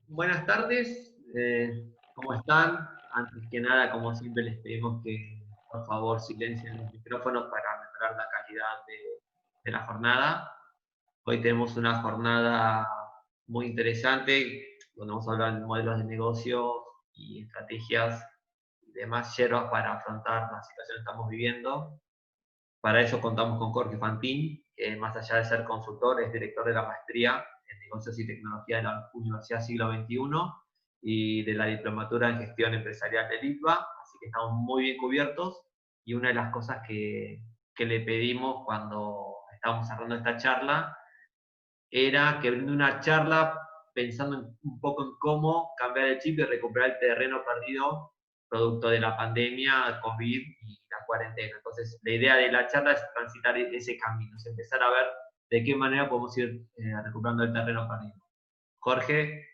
Buenas tardes, ¿cómo están? Antes que nada, como siempre, les pedimos que por favor silencien los micrófonos para mejorar la calidad de la jornada. Hoy tenemos una jornada muy interesante, donde vamos a hablar de modelos de negocio y estrategias y demás hierbas para afrontar la situación que estamos viviendo. Para eso contamos con Jorge Fantín, que más allá de ser consultor, es director de la maestría en negocios y tecnología de la Universidad Siglo XXI y de la diplomatura en gestión empresarial del ITBA, así que estamos muy bien cubiertos. Y una de las cosas que le pedimos cuando estábamos cerrando esta charla era que brinde una charla pensando un poco en cómo cambiar el chip y recuperar el terreno perdido producto de la pandemia, COVID y la cuarentena. Entonces, la idea de la charla es transitar ese camino, es empezar a ver de qué manera podemos ir recuperando el terreno perdido. Jorge,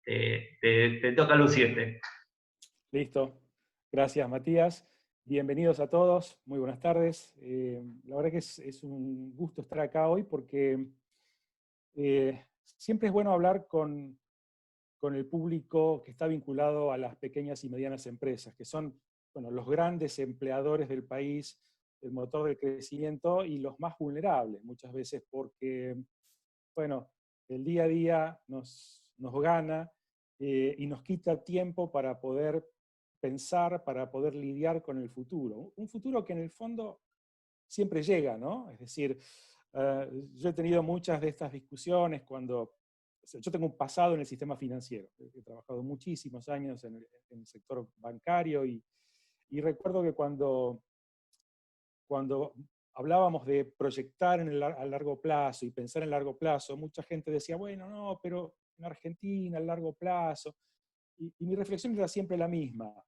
te toca lucirte. Listo. Gracias, Matías. Bienvenidos a todos. Muy buenas tardes. La verdad que es un gusto estar acá hoy porque siempre es bueno hablar con el público que está vinculado a las pequeñas y medianas empresas, que son, bueno, los grandes empleadores del país, el motor del crecimiento y los más vulnerables muchas veces porque, bueno, el día a día nos gana y nos quita tiempo para poder pensar, para poder lidiar con el futuro. Un futuro que en el fondo siempre llega, ¿no? Es decir, yo he tenido muchas de estas discusiones cuando, o sea, yo tengo un pasado en el sistema financiero, he trabajado muchísimos años en el sector bancario y recuerdo que cuando hablábamos de proyectar a largo plazo y pensar en largo plazo, mucha gente decía, bueno, no, pero en Argentina, a largo plazo. Y mi reflexión era siempre la misma.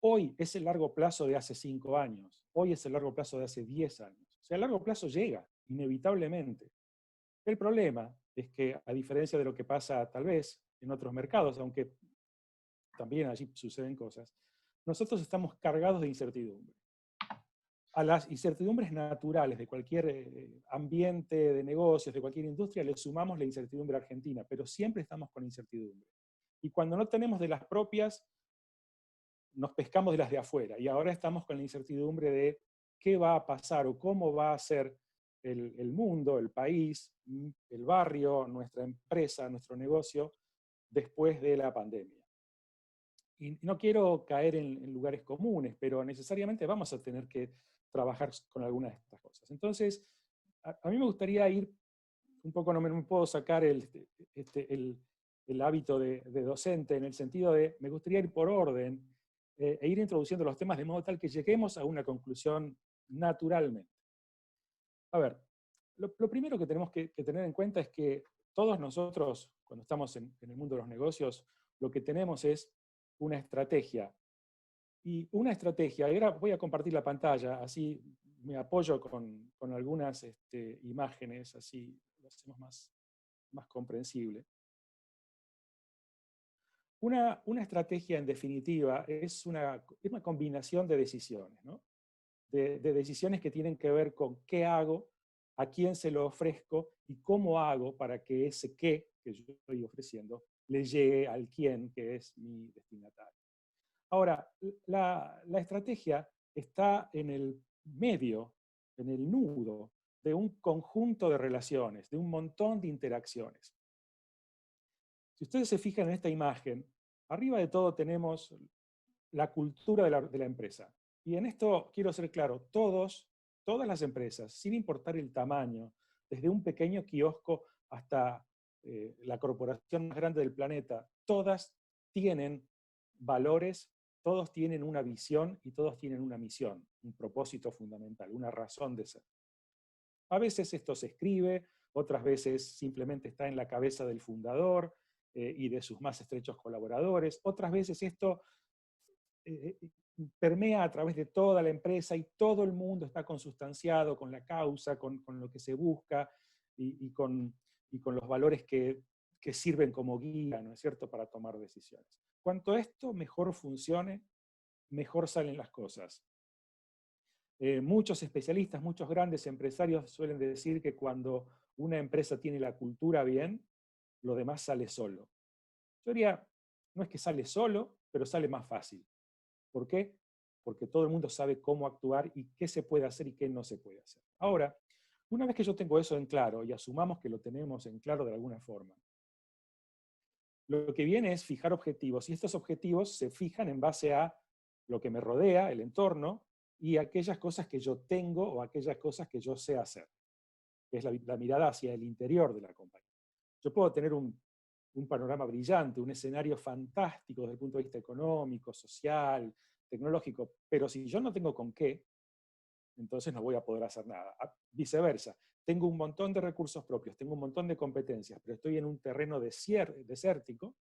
Hoy es el largo plazo de hace 5 años, hoy es el largo plazo de hace 10 años. O sea, el largo plazo llega, inevitablemente. El problema es que, a diferencia de lo que pasa tal vez en otros mercados, aunque también allí suceden cosas, nosotros estamos cargados de incertidumbre. A las incertidumbres naturales de cualquier ambiente de negocios, de cualquier industria, le sumamos la incertidumbre argentina, pero siempre estamos con incertidumbre. Y cuando no tenemos de las propias, nos pescamos de las de afuera. Y ahora estamos con la incertidumbre de qué va a pasar o cómo va a ser el mundo, el país, el barrio, nuestra empresa, nuestro negocio, después de la pandemia. Y no quiero caer en lugares comunes, pero necesariamente vamos a tener que trabajar con algunas de estas cosas. Entonces, a mí me gustaría ir un poco, no me puedo sacar el hábito de docente, en el sentido de, me gustaría ir por orden e ir introduciendo los temas de modo tal que lleguemos a una conclusión naturalmente. A ver, lo primero que tenemos que tener en cuenta es que todos nosotros, cuando estamos en el mundo de los negocios, lo que tenemos es una estrategia. Y una estrategia, y ahora voy a compartir la pantalla, así me apoyo con algunas imágenes, así lo hacemos más comprensible. Una estrategia, en definitiva, es una combinación de decisiones, ¿no? De decisiones que tienen que ver con qué hago, a quién se lo ofrezco y cómo hago para que ese qué que yo estoy ofreciendo le llegue al quién, que es mi destinatario. Ahora, la estrategia está en el medio, en el nudo de un conjunto de relaciones, de un montón de interacciones. Si ustedes se fijan en esta imagen, arriba de todo tenemos la cultura de la empresa. Y en esto quiero ser claro, todas las empresas, sin importar el tamaño, desde un pequeño kiosco hasta la corporación más grande del planeta, todas tienen valores, todos tienen una visión y todos tienen una misión, un propósito fundamental, una razón de ser. A veces esto se escribe, otras veces simplemente está en la cabeza del fundador y de sus más estrechos colaboradores, otras veces esto permea a través de toda la empresa y todo el mundo está consustanciado con la causa, con lo que se busca y con los valores que sirven como guía, ¿no es cierto?, para tomar decisiones. Cuanto esto mejor funcione, mejor salen las cosas. Muchos especialistas, muchos grandes empresarios suelen decir que cuando una empresa tiene la cultura bien, lo demás sale solo. Yo diría, no es que sale solo, pero sale más fácil. ¿Por qué? Porque todo el mundo sabe cómo actuar y qué se puede hacer y qué no se puede hacer. Ahora, una vez que yo tengo eso en claro, y asumamos que lo tenemos en claro de alguna forma, lo que viene es fijar objetivos, y estos objetivos se fijan en base a lo que me rodea, el entorno, y aquellas cosas que yo tengo o aquellas cosas que yo sé hacer, que es la mirada hacia el interior de la compañía. Yo puedo tener un panorama brillante, un escenario fantástico desde el punto de vista económico, social, tecnológico, pero si yo no tengo con qué, entonces no voy a poder hacer nada. Viceversa, tengo un montón de recursos propios, tengo un montón de competencias, pero estoy en un terreno desértico,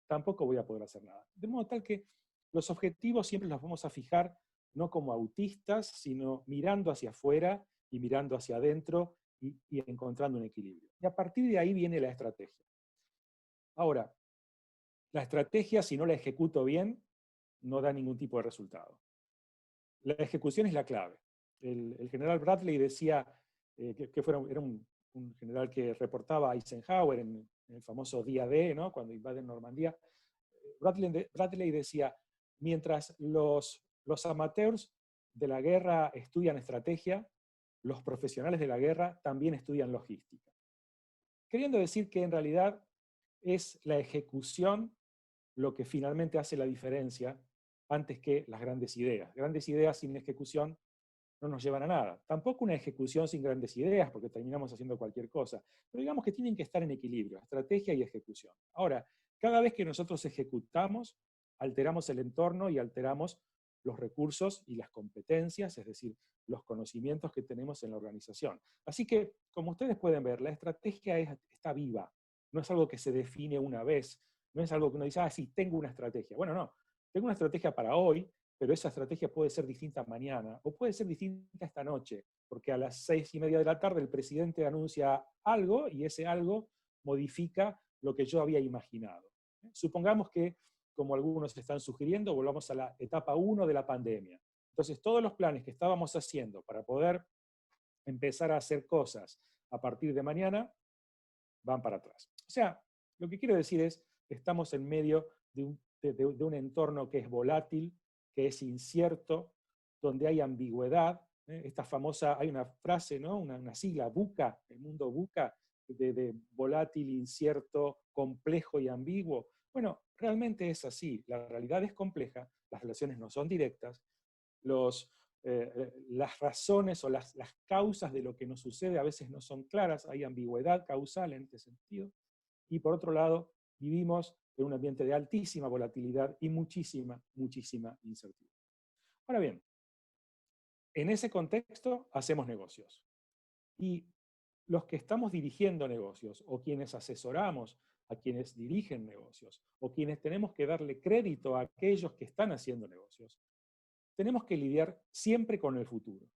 tampoco voy a poder hacer nada. De modo tal que los objetivos siempre los vamos a fijar no como autistas, sino mirando hacia afuera y mirando hacia adentro y encontrando un equilibrio. Y a partir de ahí viene la estrategia. Ahora, la estrategia, si no la ejecuto bien, no da ningún tipo de resultado. La ejecución es la clave. El general Bradley decía, era un general que reportaba a Eisenhower en el famoso día D, ¿no? Cuando invaden Normandía. Bradley decía, mientras los amateurs de la guerra estudian estrategia, los profesionales de la guerra también estudian logística. Queriendo decir que en realidad es la ejecución lo que finalmente hace la diferencia antes que las grandes ideas. Grandes ideas sin ejecución no nos llevan a nada. Tampoco una ejecución sin grandes ideas, porque terminamos haciendo cualquier cosa. Pero digamos que tienen que estar en equilibrio, estrategia y ejecución. Ahora, cada vez que nosotros ejecutamos, alteramos el entorno y alteramos los recursos y las competencias, es decir, los conocimientos que tenemos en la organización. Así que, como ustedes pueden ver, la estrategia está viva. No es algo que se define una vez, no es algo que uno dice, sí, tengo una estrategia. Bueno, no, tengo una estrategia para hoy, pero esa estrategia puede ser distinta mañana, o puede ser distinta esta noche, porque a las 6:30 de la tarde el presidente anuncia algo, y ese algo modifica lo que yo había imaginado. Supongamos que, como algunos están sugiriendo, volvamos a la etapa 1 de la pandemia. Entonces, todos los planes que estábamos haciendo para poder empezar a hacer cosas a partir de mañana, van para atrás. O sea, lo que quiero decir es, estamos en medio de un entorno que es volátil, que es incierto, donde hay ambigüedad. Esta famosa, hay una frase, ¿no? una sigla, VUCA, el mundo VUCA, de volátil, incierto, complejo y ambiguo. Bueno, realmente es así, la realidad es compleja, las relaciones no son directas, las razones o las causas de lo que nos sucede a veces no son claras, hay ambigüedad causal en este sentido, y por otro lado, vivimos en un ambiente de altísima volatilidad y muchísima incertidumbre. Ahora bien, en ese contexto hacemos negocios. Y los que estamos dirigiendo negocios, o quienes asesoramos a quienes dirigen negocios, o quienes tenemos que darle crédito a aquellos que están haciendo negocios, tenemos que lidiar siempre con el futuro.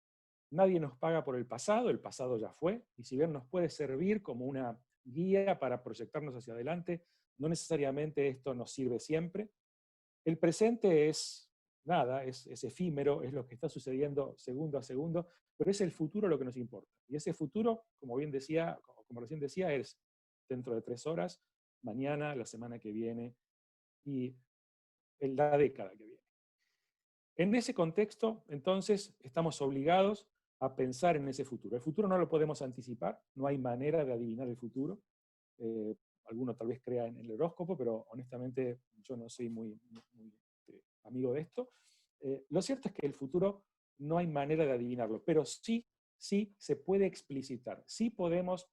Nadie nos paga por el pasado ya fue, y si bien nos puede servir como una guía para proyectarnos hacia adelante, no necesariamente esto nos sirve siempre. El presente es nada, es efímero, es lo que está sucediendo segundo a segundo, pero es el futuro lo que nos importa. Y ese futuro, como recién decía, es dentro de 3 horas, mañana, la semana que viene y en la década que viene. En ese contexto, entonces, estamos obligados a pensar en ese futuro. El futuro no lo podemos anticipar, no hay manera de adivinar el futuro. Alguno tal vez crea en el horóscopo, pero honestamente yo no soy muy amigo de esto. Lo cierto es que el futuro no hay manera de adivinarlo, pero sí se puede explicitar, sí podemos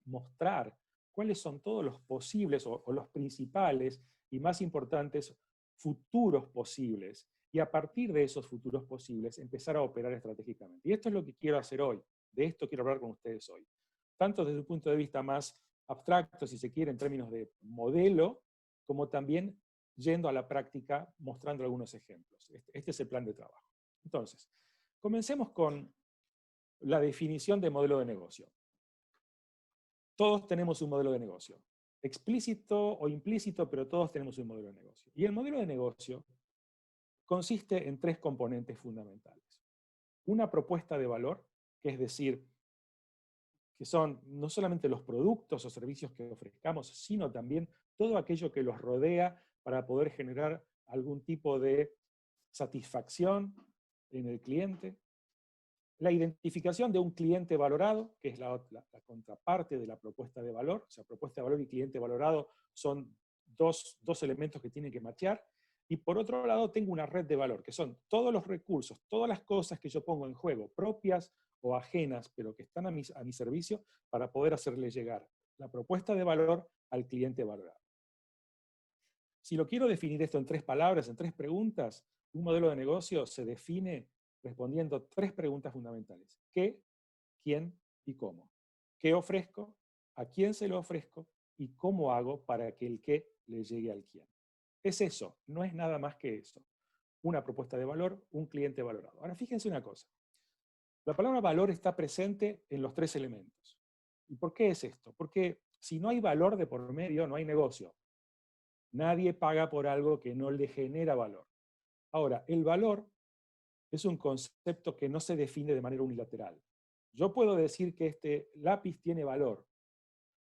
mostrar cuáles son todos los posibles o los principales y más importantes futuros posibles, y a partir de esos futuros posibles empezar a operar estratégicamente. Y esto es lo que quiero hacer hoy, de esto quiero hablar con ustedes hoy. Tanto desde un punto de vista más abstracto, si se quiere, en términos de modelo, como también yendo a la práctica, mostrando algunos ejemplos. Este es el plan de trabajo. Entonces, comencemos con la definición de modelo de negocio. Todos tenemos un modelo de negocio, explícito o implícito, pero todos tenemos un modelo de negocio. Y el modelo de negocio consiste en 3 componentes fundamentales. Una propuesta de valor, que es decir, que son no solamente los productos o servicios que ofrezcamos, sino también todo aquello que los rodea para poder generar algún tipo de satisfacción en el cliente, la identificación de un cliente valorado, que es la contraparte de la propuesta de valor. O sea, propuesta de valor y cliente valorado son dos elementos que tienen que matchar. Y por otro lado, tengo una red de valor, que son todos los recursos, todas las cosas que yo pongo en juego, propias o ajenas, pero que están a mi servicio, para poder hacerle llegar la propuesta de valor al cliente valorado. Si lo quiero definir esto en 3 palabras, en 3 preguntas, un modelo de negocio se define respondiendo 3 preguntas fundamentales. ¿Qué, quién y cómo? ¿Qué ofrezco? ¿A quién se lo ofrezco? ¿Y cómo hago para que el qué le llegue al quién? Es eso, no es nada más que eso. Una propuesta de valor, un cliente valorado. Ahora fíjense una cosa. La palabra valor está presente en los 3 elementos. ¿Y por qué es esto? Porque si no hay valor de por medio, no hay negocio. Nadie paga por algo que no le genera valor. Ahora, el valor es un concepto que no se define de manera unilateral. Yo puedo decir que este lápiz tiene valor,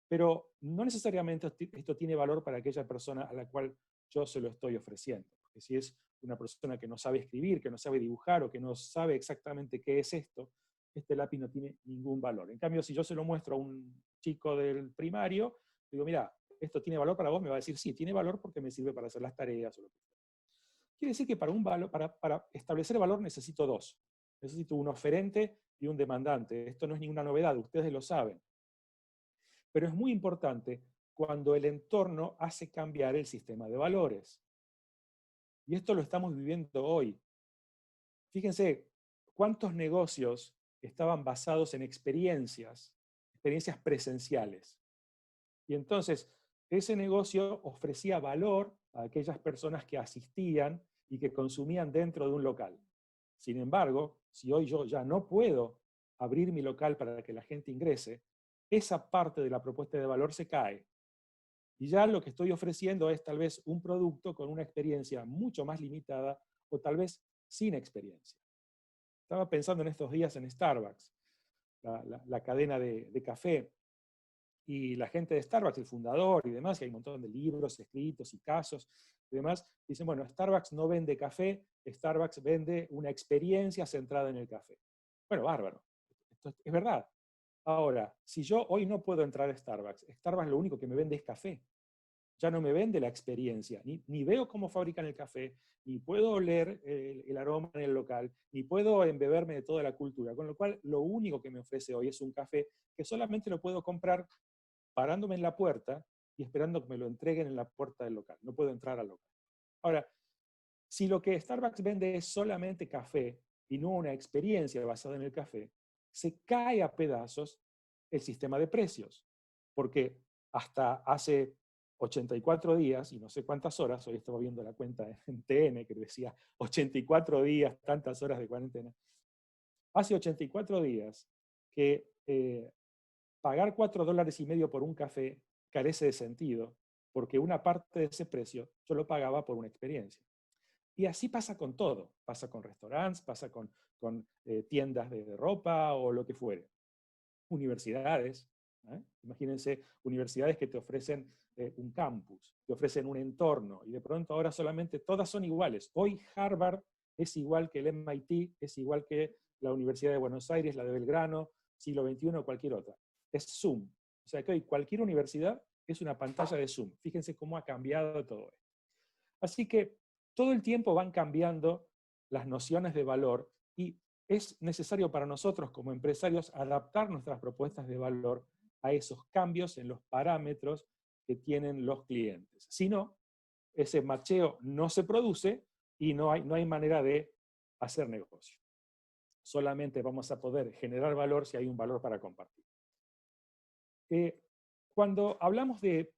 pero no necesariamente esto tiene valor para aquella persona a la cual yo se lo estoy ofreciendo. Porque si es una persona que no sabe escribir, que no sabe dibujar o que no sabe exactamente qué es esto, este lápiz no tiene ningún valor. En cambio, si yo se lo muestro a un chico del primario, digo, mira, ¿esto tiene valor para vos? Me va a decir, sí, tiene valor porque me sirve para hacer las tareas o lo que sea. Quiere decir que para establecer valor necesito 2. Necesito un oferente y un demandante. Esto no es ninguna novedad, ustedes lo saben. Pero es muy importante cuando el entorno hace cambiar el sistema de valores. Y esto lo estamos viviendo hoy. Fíjense cuántos negocios estaban basados en experiencias presenciales. Y entonces, ese negocio ofrecía valor a aquellas personas que asistían y que consumían dentro de un local. Sin embargo, si hoy yo ya no puedo abrir mi local para que la gente ingrese, esa parte de la propuesta de valor se cae. Y ya lo que estoy ofreciendo es tal vez un producto con una experiencia mucho más limitada o tal vez sin experiencia. Estaba pensando en estos días en Starbucks, la cadena de café, y la gente de Starbucks, el fundador y demás, y hay un montón de libros escritos y casos y demás, dicen, bueno, Starbucks no vende café, Starbucks vende una experiencia centrada en el café. Bueno, bárbaro. Esto es verdad. Ahora, si yo hoy no puedo entrar a Starbucks, Starbucks lo único que me vende es café. Ya no me vende la experiencia, ni veo cómo fabrican el café, ni puedo oler el aroma en el local, ni puedo embeberme de toda la cultura. Con lo cual, lo único que me ofrece hoy es un café que solamente lo puedo comprar parándome en la puerta y esperando que me lo entreguen en la puerta del local. No puedo entrar al local. Ahora, si lo que Starbucks vende es solamente café y no una experiencia basada en el café, se cae a pedazos el sistema de precios. Porque hasta hace 84 días, y no sé cuántas horas, hoy estaba viendo la cuenta en TN que decía 84 días, tantas horas de cuarentena, hace 84 días que pagar $4,50 por un café carece de sentido, porque una parte de ese precio yo lo pagaba por una experiencia. Y así pasa con todo, pasa con restaurantes, pasa con tiendas de ropa o lo que fuere. Universidades, ¿eh? Imagínense universidades que te ofrecen un campus, te ofrecen un entorno, y de pronto ahora solamente todas son iguales. Hoy Harvard es igual que el MIT, es igual que la Universidad de Buenos Aires, la de Belgrano, siglo XXI o cualquier otra. Es Zoom. O sea que hoy cualquier universidad es una pantalla de Zoom. Fíjense cómo ha cambiado todo esto. Así que todo el tiempo van cambiando las nociones de valor y es necesario para nosotros como empresarios adaptar nuestras propuestas de valor a esos cambios en los parámetros que tienen los clientes. Si no, ese macheo no se produce y no hay manera de hacer negocio. Solamente vamos a poder generar valor si hay un valor para compartir. Cuando hablamos de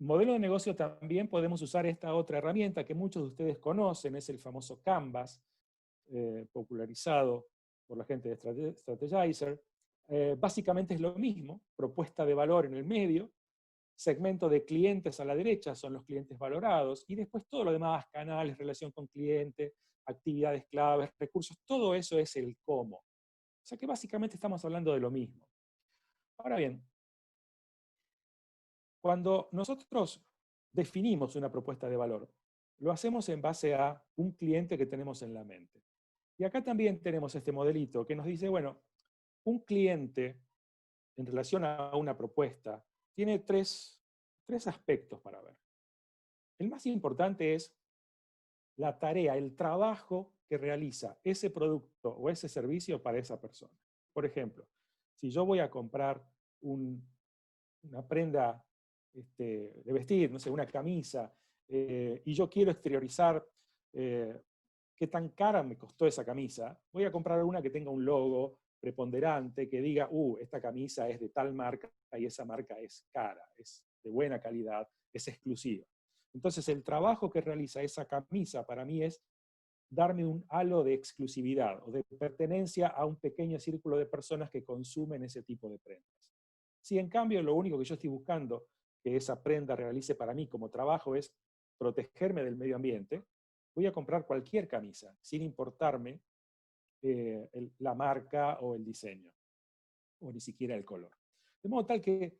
modelo de negocio también podemos usar esta otra herramienta que muchos de ustedes conocen, es el famoso Canvas, popularizado por la gente de Strategizer. Básicamente es lo mismo, propuesta de valor en el medio, segmento de clientes a la derecha son los clientes valorados, y después todo lo demás, canales, relación con cliente, actividades claves, recursos, todo eso es el cómo. O sea que básicamente estamos hablando de lo mismo. Ahora bien, Cuando nosotros definimos una propuesta de valor, lo hacemos en base a un cliente que tenemos en la mente. Y acá también tenemos este modelito que nos dice, bueno, un cliente en relación a una propuesta tiene tres aspectos para ver. El más importante es la tarea, el trabajo que realiza ese producto o ese servicio para esa persona. Por ejemplo, si yo voy a comprar una prenda de vestir, no sé, una camisa, y yo quiero exteriorizar qué tan cara me costó esa camisa, voy a comprar una que tenga un logo preponderante, que diga, esta camisa es de tal marca y esa marca es cara, es de buena calidad, es exclusiva. Entonces el trabajo que realiza esa camisa para mí es darme un halo de exclusividad o de pertenencia a un pequeño círculo de personas que consumen ese tipo de prendas. Si en cambio lo único que yo estoy buscando que esa prenda realice para mí como trabajo es protegerme del medio ambiente, voy a comprar cualquier camisa, sin importarme la marca o el diseño, o ni siquiera el color. De modo tal que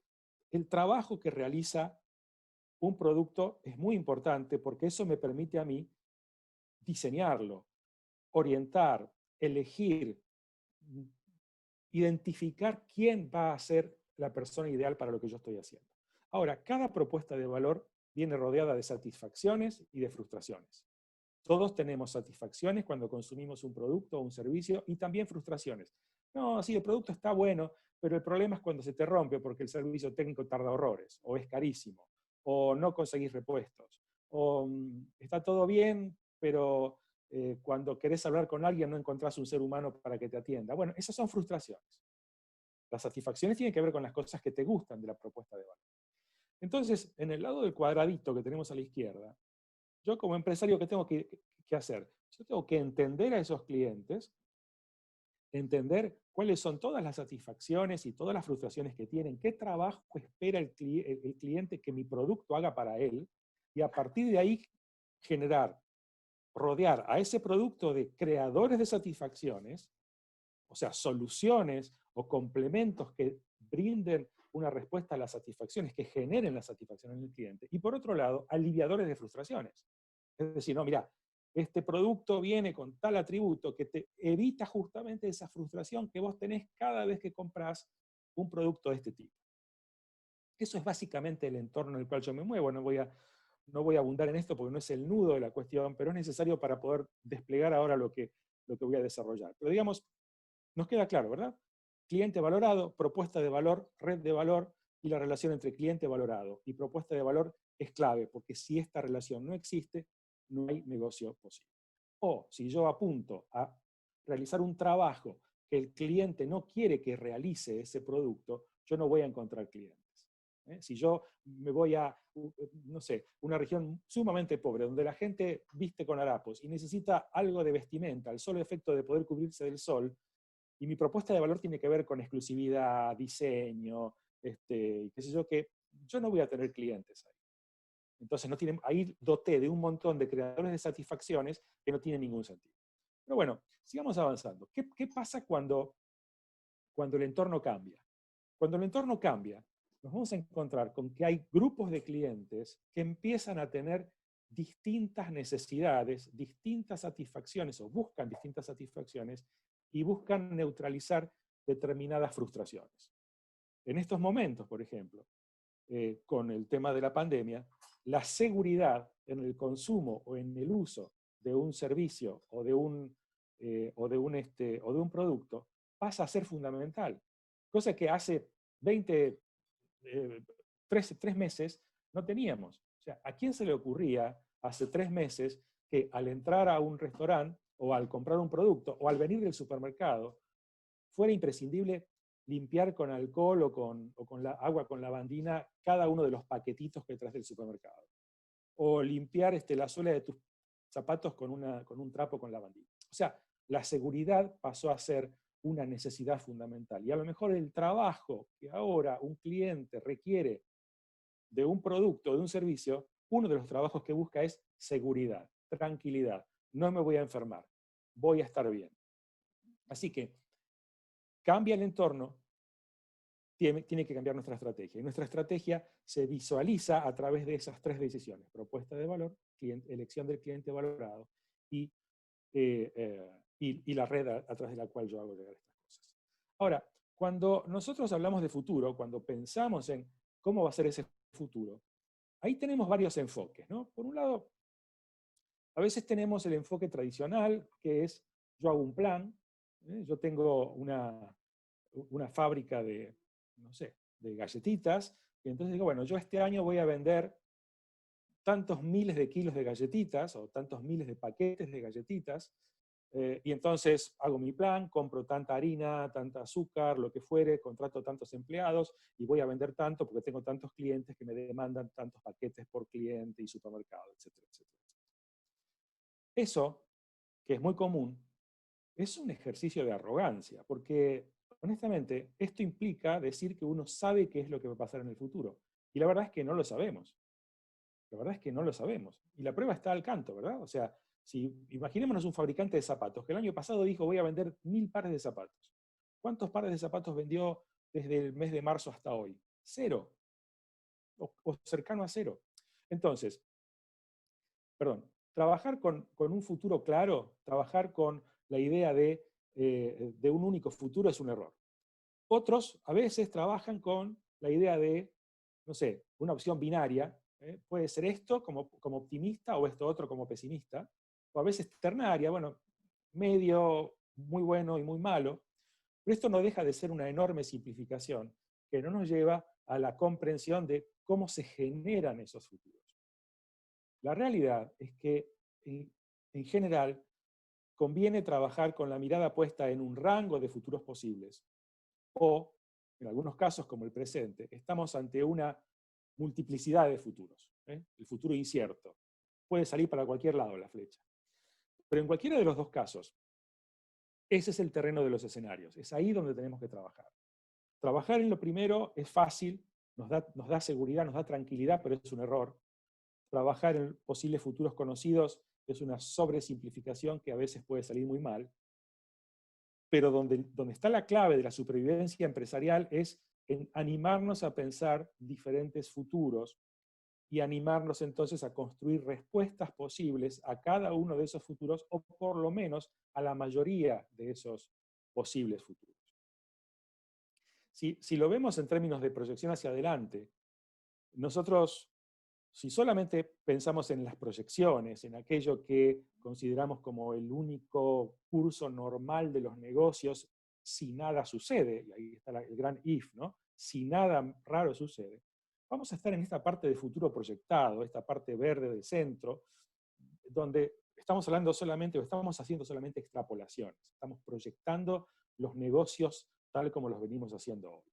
el trabajo que realiza un producto es muy importante porque eso me permite a mí diseñarlo, orientar, elegir, identificar quién va a ser la persona ideal para lo que yo estoy haciendo. Ahora, cada propuesta de valor viene rodeada de satisfacciones y de frustraciones. Todos tenemos satisfacciones cuando consumimos un producto o un servicio y también frustraciones. No, sí, el producto está bueno, pero el problema es cuando se te rompe porque el servicio técnico tarda horrores, o es carísimo, o no conseguís repuestos, o está todo bien, pero cuando querés hablar con alguien no encontrás un ser humano para que te atienda. Bueno, esas son frustraciones. Las satisfacciones tienen que ver con las cosas que te gustan de la propuesta de valor. Entonces, en el lado del cuadradito que tenemos a la izquierda, yo como empresario, ¿qué tengo que hacer? Yo tengo que entender a esos clientes, entender cuáles son todas las satisfacciones y todas las frustraciones que tienen, qué trabajo espera el cliente que mi producto haga para él, y a partir de ahí generar, rodear a ese producto de creadores de satisfacciones, o sea, soluciones o complementos que brinden una respuesta a las satisfacciones, que generen la satisfacción en el cliente. Y por otro lado, aliviadores de frustraciones. Es decir, no, mira, este producto viene con tal atributo que te evita justamente esa frustración que vos tenés cada vez que compras un producto de este tipo. Eso es básicamente el entorno en el cual yo me muevo. No voy a abundar en esto porque no es el nudo de la cuestión, pero es necesario para poder desplegar ahora lo que voy a desarrollar. Pero digamos, nos queda claro, ¿verdad? Cliente valorado, propuesta de valor, red de valor, y la relación entre cliente valorado y propuesta de valor es clave, porque si esta relación no existe, no hay negocio posible. O si yo apunto a realizar un trabajo que el cliente no quiere que realice ese producto, yo no voy a encontrar clientes. Si yo me voy a, no sé, una región sumamente pobre, donde la gente viste con harapos y necesita algo de vestimenta, al solo efecto de poder cubrirse del sol, y mi propuesta de valor tiene que ver con exclusividad, diseño, qué sé yo, que yo no voy a tener clientes ahí. Entonces ahí doté de un montón de creadores de satisfacciones que no tienen ningún sentido. Pero bueno, sigamos avanzando. ¿Qué pasa cuando el entorno cambia? Cuando el entorno cambia, nos vamos a encontrar con que hay grupos de clientes que empiezan a tener distintas necesidades, distintas satisfacciones, o buscan distintas satisfacciones, y buscan neutralizar determinadas frustraciones. En estos momentos, por ejemplo, con el tema de la pandemia, la seguridad en el consumo o en el uso de un servicio o de un producto pasa a ser fundamental. Cosa que hace 3 meses no teníamos. O sea, ¿a quién se le ocurría hace 3 meses que al entrar a un restaurante o al comprar un producto o al venir del supermercado fuera imprescindible limpiar con alcohol o con la agua con lavandina cada uno de los paquetitos que traes del supermercado? O limpiar la suela de tus zapatos con un trapo con lavandina. O sea, la seguridad pasó a ser una necesidad fundamental. Y a lo mejor el trabajo que ahora un cliente requiere de un producto, de un servicio, uno de los trabajos que busca es seguridad, tranquilidad. No me voy a enfermar, voy a estar bien. Así que cambia el entorno, tiene que cambiar nuestra estrategia. Y nuestra estrategia se visualiza a través de esas tres decisiones: propuesta de valor, elección del cliente valorado y, y la red a través de la cual yo hago llegar estas cosas. Ahora, cuando nosotros hablamos de futuro, cuando pensamos en cómo va a ser ese futuro, ahí tenemos varios enfoques, ¿no? Por un lado, a veces tenemos el enfoque tradicional, que es: yo hago un plan, yo tengo una fábrica de, no sé, de galletitas, y entonces digo, bueno, yo este año voy a vender tantos miles de kilos de galletitas, o tantos miles de paquetes de galletitas, y entonces hago mi plan, compro tanta harina, tanta azúcar, lo que fuere, contrato tantos empleados, y voy a vender tanto porque tengo tantos clientes que me demandan tantos paquetes por cliente y supermercado, etcétera, etcétera. Eso, que es muy común, es un ejercicio de arrogancia, porque honestamente esto implica decir que uno sabe qué es lo que va a pasar en el futuro. Y la verdad es que no lo sabemos. La verdad es que no lo sabemos. Y la prueba está al canto, ¿verdad? O sea, si imaginémonos un fabricante de zapatos que el año pasado dijo: voy a vender 1000 pares de zapatos. ¿Cuántos pares de zapatos vendió desde el mes de marzo hasta hoy? Cero. O cercano a cero. Entonces, perdón, trabajar con un futuro claro, trabajar con la idea de un único futuro es un error. Otros a veces trabajan con la idea de, no sé, una opción binaria. Puede ser esto como optimista o esto otro como pesimista, o a veces ternaria, bueno, medio, muy bueno y muy malo, pero esto no deja de ser una enorme simplificación que no nos lleva a la comprensión de cómo se generan esos futuros. La realidad es que, en general, conviene trabajar con la mirada puesta en un rango de futuros posibles, o, en algunos casos, como el presente, estamos ante una multiplicidad de futuros. El futuro incierto. Puede salir para cualquier lado la flecha. Pero en cualquiera de los dos casos, ese es el terreno de los escenarios. Es ahí donde tenemos que trabajar. Trabajar en lo primero es fácil, nos da seguridad, nos da tranquilidad, pero es un error. Trabajar en posibles futuros conocidos es una sobresimplificación que a veces puede salir muy mal. Pero donde está la clave de la supervivencia empresarial es en animarnos a pensar diferentes futuros y animarnos entonces a construir respuestas posibles a cada uno de esos futuros, o por lo menos a la mayoría de esos posibles futuros. Si lo vemos en términos de proyección hacia adelante, nosotros, si solamente pensamos en las proyecciones, en aquello que consideramos como el único curso normal de los negocios, si nada sucede, y ahí está el gran if, ¿no? Si nada raro sucede, vamos a estar en esta parte de futuro proyectado, esta parte verde del centro, donde estamos hablando solamente, o estamos haciendo solamente extrapolaciones, estamos proyectando los negocios tal como los venimos haciendo hoy.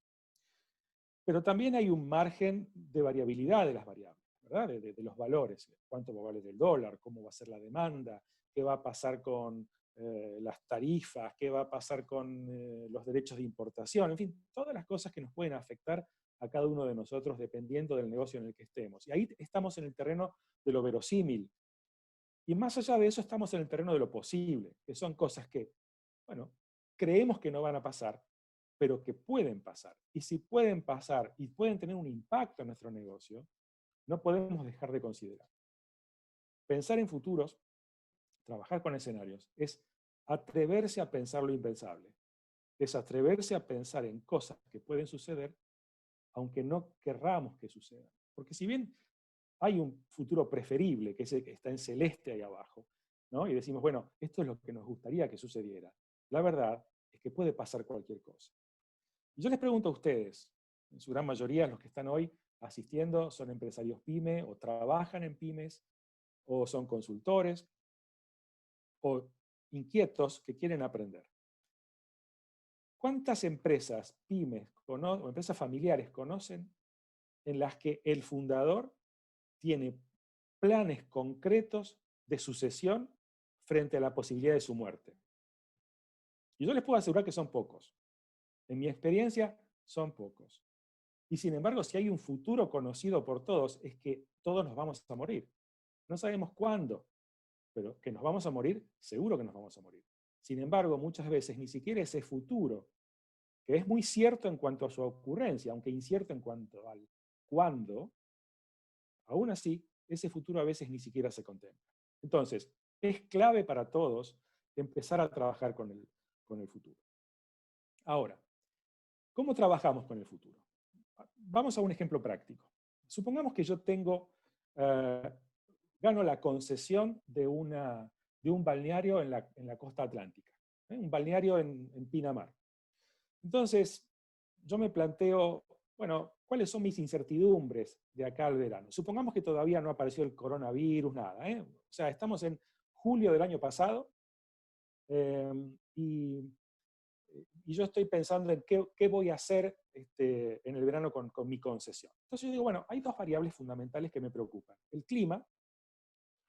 Pero también hay un margen de variabilidad de las variables, ¿verdad? De los valores. ¿Cuánto va a valer el dólar? ¿Cómo va a ser la demanda? ¿Qué va a pasar con las tarifas? ¿Qué va a pasar con los derechos de importación? En fin, todas las cosas que nos pueden afectar a cada uno de nosotros dependiendo del negocio en el que estemos. Y ahí estamos en el terreno de lo verosímil. Y más allá de eso estamos en el terreno de lo posible, que son cosas que, bueno, creemos que no van a pasar, pero que pueden pasar. Y si pueden pasar y pueden tener un impacto en nuestro negocio, no podemos dejar de considerar. Pensar en futuros, trabajar con escenarios, es atreverse a pensar lo impensable. Es atreverse a pensar en cosas que pueden suceder, aunque no querramos que sucedan. Porque si bien hay un futuro preferible, que es el que está en celeste ahí abajo, ¿no? Y decimos, bueno, esto es lo que nos gustaría que sucediera. La verdad es que puede pasar cualquier cosa. Y yo les pregunto a ustedes, en su gran mayoría los que están hoy asistiendo son empresarios pyme, o trabajan en pymes, o son consultores, o inquietos que quieren aprender. ¿Cuántas empresas pymes o empresas familiares conocen en las que el fundador tiene planes concretos de sucesión frente a la posibilidad de su muerte? Y yo les puedo asegurar que son pocos. En mi experiencia, son pocos. Y sin embargo, si hay un futuro conocido por todos, es que todos nos vamos a morir. No sabemos cuándo, pero que nos vamos a morir, seguro que nos vamos a morir. Sin embargo, muchas veces ni siquiera ese futuro que es muy cierto en cuanto a su ocurrencia, aunque incierto en cuanto al cuándo, aún así, ese futuro a veces ni siquiera se contempla. Entonces, es clave para todos empezar a trabajar con el futuro. Ahora, ¿cómo trabajamos con el futuro? Vamos a un ejemplo práctico. Supongamos que yo gano la concesión de un balneario en la costa atlántica, un balneario en Pinamar. Entonces, yo me planteo, bueno, ¿cuáles son mis incertidumbres de acá al verano? Supongamos que todavía no apareció el coronavirus, nada. O sea, estamos en julio del año pasado y yo estoy pensando en qué voy a hacer en el verano con mi concesión. Entonces yo digo, bueno, hay dos variables fundamentales que me preocupan. El clima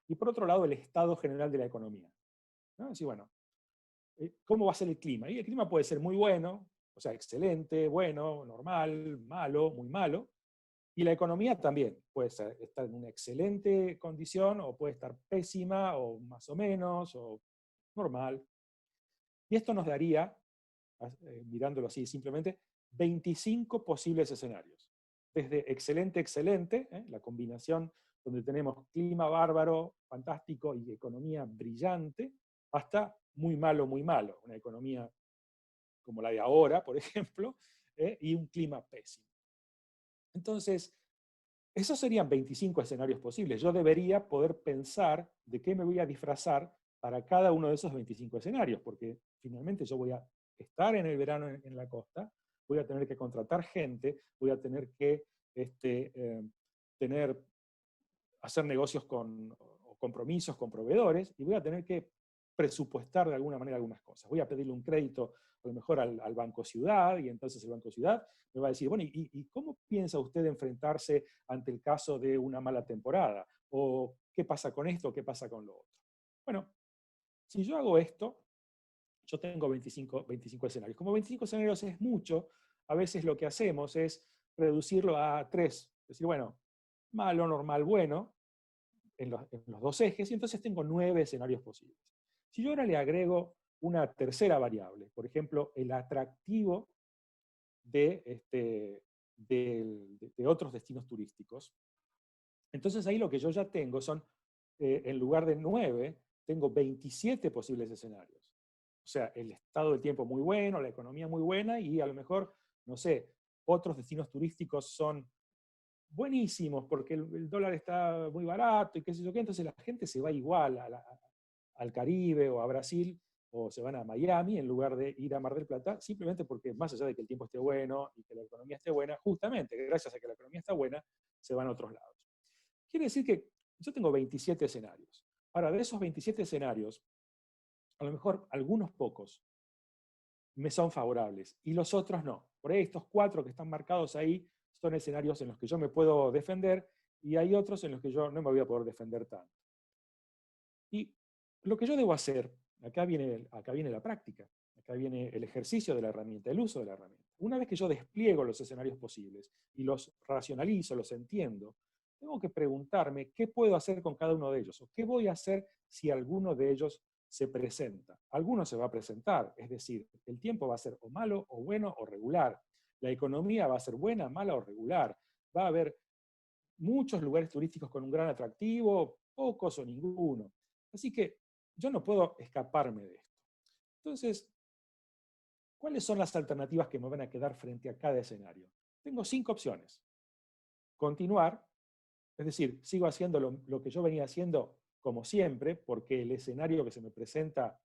y por otro lado el estado general de la economía. ¿No? Así, bueno, ¿cómo va a ser el clima? Y el clima puede ser muy bueno, o sea, excelente, bueno, normal, malo, muy malo. Y la economía también puede estar en una excelente condición o puede estar pésima o más o menos o normal. Y esto nos daría, mirándolo así simplemente, 25 posibles escenarios. Desde excelente, excelente, la combinación donde tenemos clima bárbaro, fantástico y economía brillante, hasta muy malo, una economía como la de ahora, por ejemplo, y un clima pésimo. Entonces, esos serían 25 escenarios posibles. Yo debería poder pensar de qué me voy a disfrazar para cada uno de esos 25 escenarios, porque finalmente yo voy a estar en el verano en la costa, voy a tener que contratar gente, voy a tener que hacer negocios o compromisos con proveedores, y voy a tener que presupuestar de alguna manera algunas cosas. Voy a pedirle un crédito a lo mejor al Banco Ciudad, y entonces el Banco Ciudad me va a decir, bueno, ¿y cómo piensa usted enfrentarse ante el caso de una mala temporada? ¿O qué pasa con esto? ¿Qué pasa con lo otro? Bueno, si yo hago esto, yo tengo 25 escenarios. Como 25 escenarios es mucho, a veces lo que hacemos es reducirlo a 3. Es decir, bueno, malo, normal, bueno, en los dos ejes, y entonces tengo 9 escenarios posibles. Si yo ahora le agrego una tercera variable, por ejemplo, el atractivo de otros destinos turísticos, entonces ahí lo que yo ya tengo son, en lugar de 9, tengo 27 posibles escenarios. O sea, el estado del tiempo muy bueno, la economía muy buena, y a lo mejor, no sé, otros destinos turísticos son buenísimos porque el dólar está muy barato y qué sé yo qué, entonces la gente se va igual al Caribe o a Brasil, o se van a Miami en lugar de ir a Mar del Plata, simplemente porque más allá de que el tiempo esté bueno y que la economía esté buena, justamente gracias a que la economía está buena, se van a otros lados. Quiere decir que yo tengo 27 escenarios. Ahora, de esos 27 escenarios, a lo mejor algunos pocos me son favorables y los otros no. Por ahí estos 4 que están marcados ahí son escenarios en los que yo me puedo defender, y hay otros en los que yo no me voy a poder defender tanto. Y lo que yo debo hacer, acá viene la práctica, acá viene el ejercicio de la herramienta, el uso de la herramienta. Una vez que yo despliego los escenarios posibles y los racionalizo, los entiendo, tengo que preguntarme qué puedo hacer con cada uno de ellos, o qué voy a hacer si alguno de ellos se presenta. Alguno se va a presentar, es decir, el tiempo va a ser o malo, o bueno, o regular. La economía va a ser buena, mala o regular. Va a haber muchos lugares turísticos con un gran atractivo, pocos o ninguno. Así que yo no puedo escaparme de esto. Entonces, ¿cuáles son las alternativas que me van a quedar frente a cada escenario? Tengo 5 opciones. Continuar, es decir, sigo haciendo lo que yo venía haciendo como siempre, porque el escenario que se me presenta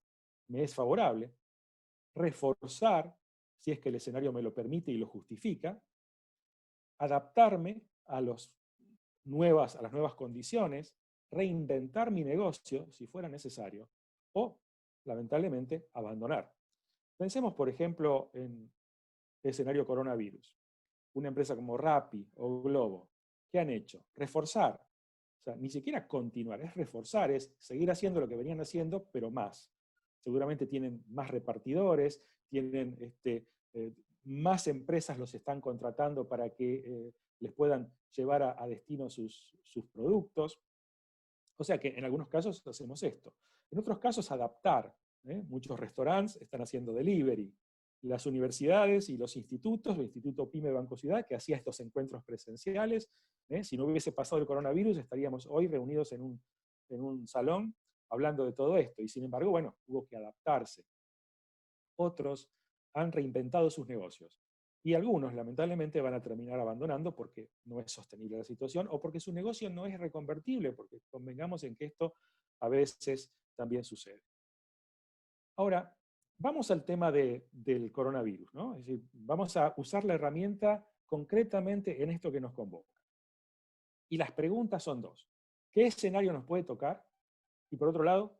me es favorable. Reforzar, si es que el escenario me lo permite y lo justifica. Adaptarme a las nuevas condiciones, reinventar mi negocio si fuera necesario, o, lamentablemente, abandonar. Pensemos, por ejemplo, en el escenario coronavirus. Una empresa como Rappi o Globo, ¿qué han hecho? Reforzar. O sea, ni siquiera continuar, es reforzar, es seguir haciendo lo que venían haciendo, pero más. Seguramente tienen más repartidores, tienen más empresas los están contratando para que les puedan llevar a destino sus productos. O sea que en algunos casos hacemos esto. En otros casos, adaptar. Muchos restaurantes están haciendo delivery. las universidades y los institutos, el Instituto PYME Banco Ciudad, que hacía estos encuentros presenciales. Si no hubiese pasado el coronavirus, estaríamos hoy reunidos en un salón hablando de todo esto, y sin embargo, bueno, hubo que adaptarse. Otros han reinventado sus negocios, y algunos, lamentablemente, van a terminar abandonando porque no es sostenible la situación, o porque su negocio no es reconvertible, porque convengamos en que esto a veces también sucede. Ahora, vamos al tema del coronavirus, ¿no? Es decir, vamos a usar la herramienta concretamente en esto que nos convoca. Y las preguntas son dos. ¿Qué escenario nos puede tocar? Y por otro lado,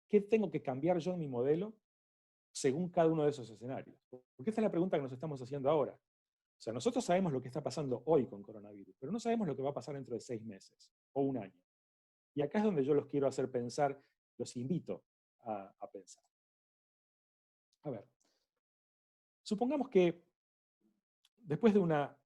¿qué tengo que cambiar yo en mi modelo según cada uno de esos escenarios? Porque esta es la pregunta que nos estamos haciendo ahora. O sea, nosotros sabemos lo que está pasando hoy con coronavirus, pero no sabemos lo que va a pasar dentro de 6 meses o un año. Y acá es donde yo los quiero hacer pensar, los invito a pensar. A ver, supongamos que después de una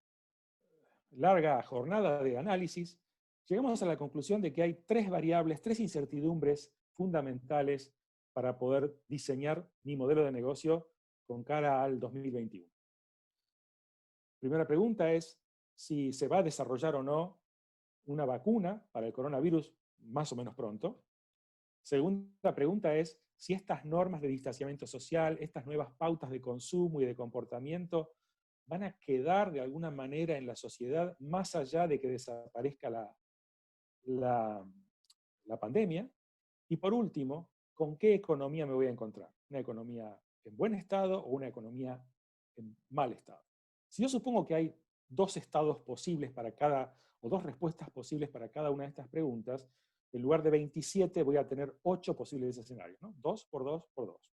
larga jornada de análisis, llegamos a la conclusión de que hay 3 variables, 3 incertidumbres fundamentales para poder diseñar mi modelo de negocio con cara al 2021. Primera pregunta es si se va a desarrollar o no una vacuna para el coronavirus más o menos pronto. Segunda pregunta es si estas normas de distanciamiento social, estas nuevas pautas de consumo y de comportamiento van a quedar de alguna manera en la sociedad más allá de que desaparezca la pandemia. Y por último, ¿con qué economía me voy a encontrar? ¿Una economía en buen estado o una economía en mal estado? Si yo supongo que hay 2 estados posibles para cada, o 2 respuestas posibles para cada una de estas preguntas, en lugar de 27 voy a tener 8 posibles escenarios, ¿no? 2 por 2 por 2.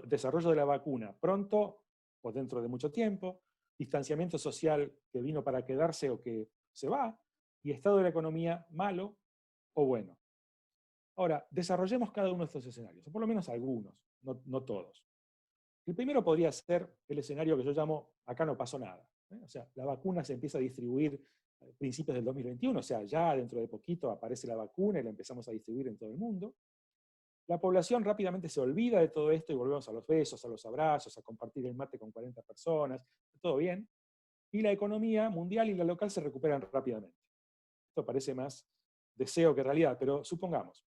Desarrollo de la vacuna pronto o dentro de mucho tiempo, distanciamiento social que vino para quedarse o que se va, y estado de la economía malo o bueno. Ahora, desarrollemos cada uno de estos escenarios, o por lo menos algunos, no todos. El primero podría ser el escenario que yo llamo, acá no pasó nada. O sea, la vacuna se empieza a distribuir a principios del 2021, o sea, ya dentro de poquito aparece la vacuna y la empezamos a distribuir en todo el mundo. La población rápidamente se olvida de todo esto y volvemos a los besos, a los abrazos, a compartir el mate con 40 personas, todo bien. Y la economía mundial y la local se recuperan rápidamente. Esto parece más deseo que realidad, pero supongamos,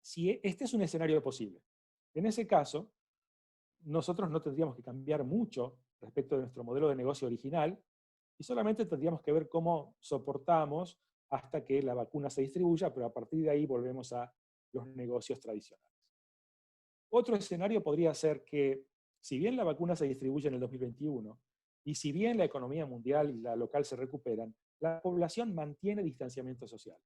si este es un escenario posible, en ese caso, nosotros no tendríamos que cambiar mucho respecto de nuestro modelo de negocio original y solamente tendríamos que ver cómo soportamos hasta que la vacuna se distribuya, pero a partir de ahí volvemos a los negocios tradicionales. Otro escenario podría ser que, si bien la vacuna se distribuye en el 2021, y si bien la economía mundial y la local se recuperan, la población mantiene distanciamiento social,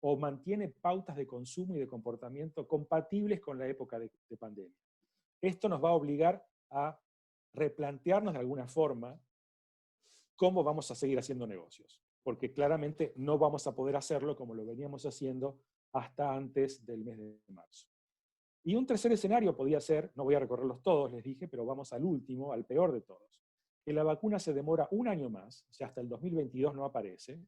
o mantiene pautas de consumo y de comportamiento compatibles con la época de pandemia. Esto nos va a obligar a replantearnos de alguna forma cómo vamos a seguir haciendo negocios, porque claramente no vamos a poder hacerlo como lo veníamos haciendo hasta antes del mes de marzo. Y un tercer escenario podría ser, no voy a recorrerlos todos, les dije, pero vamos al último, al peor de todos, que la vacuna se demora un año más, o sea, hasta el 2022 no aparece,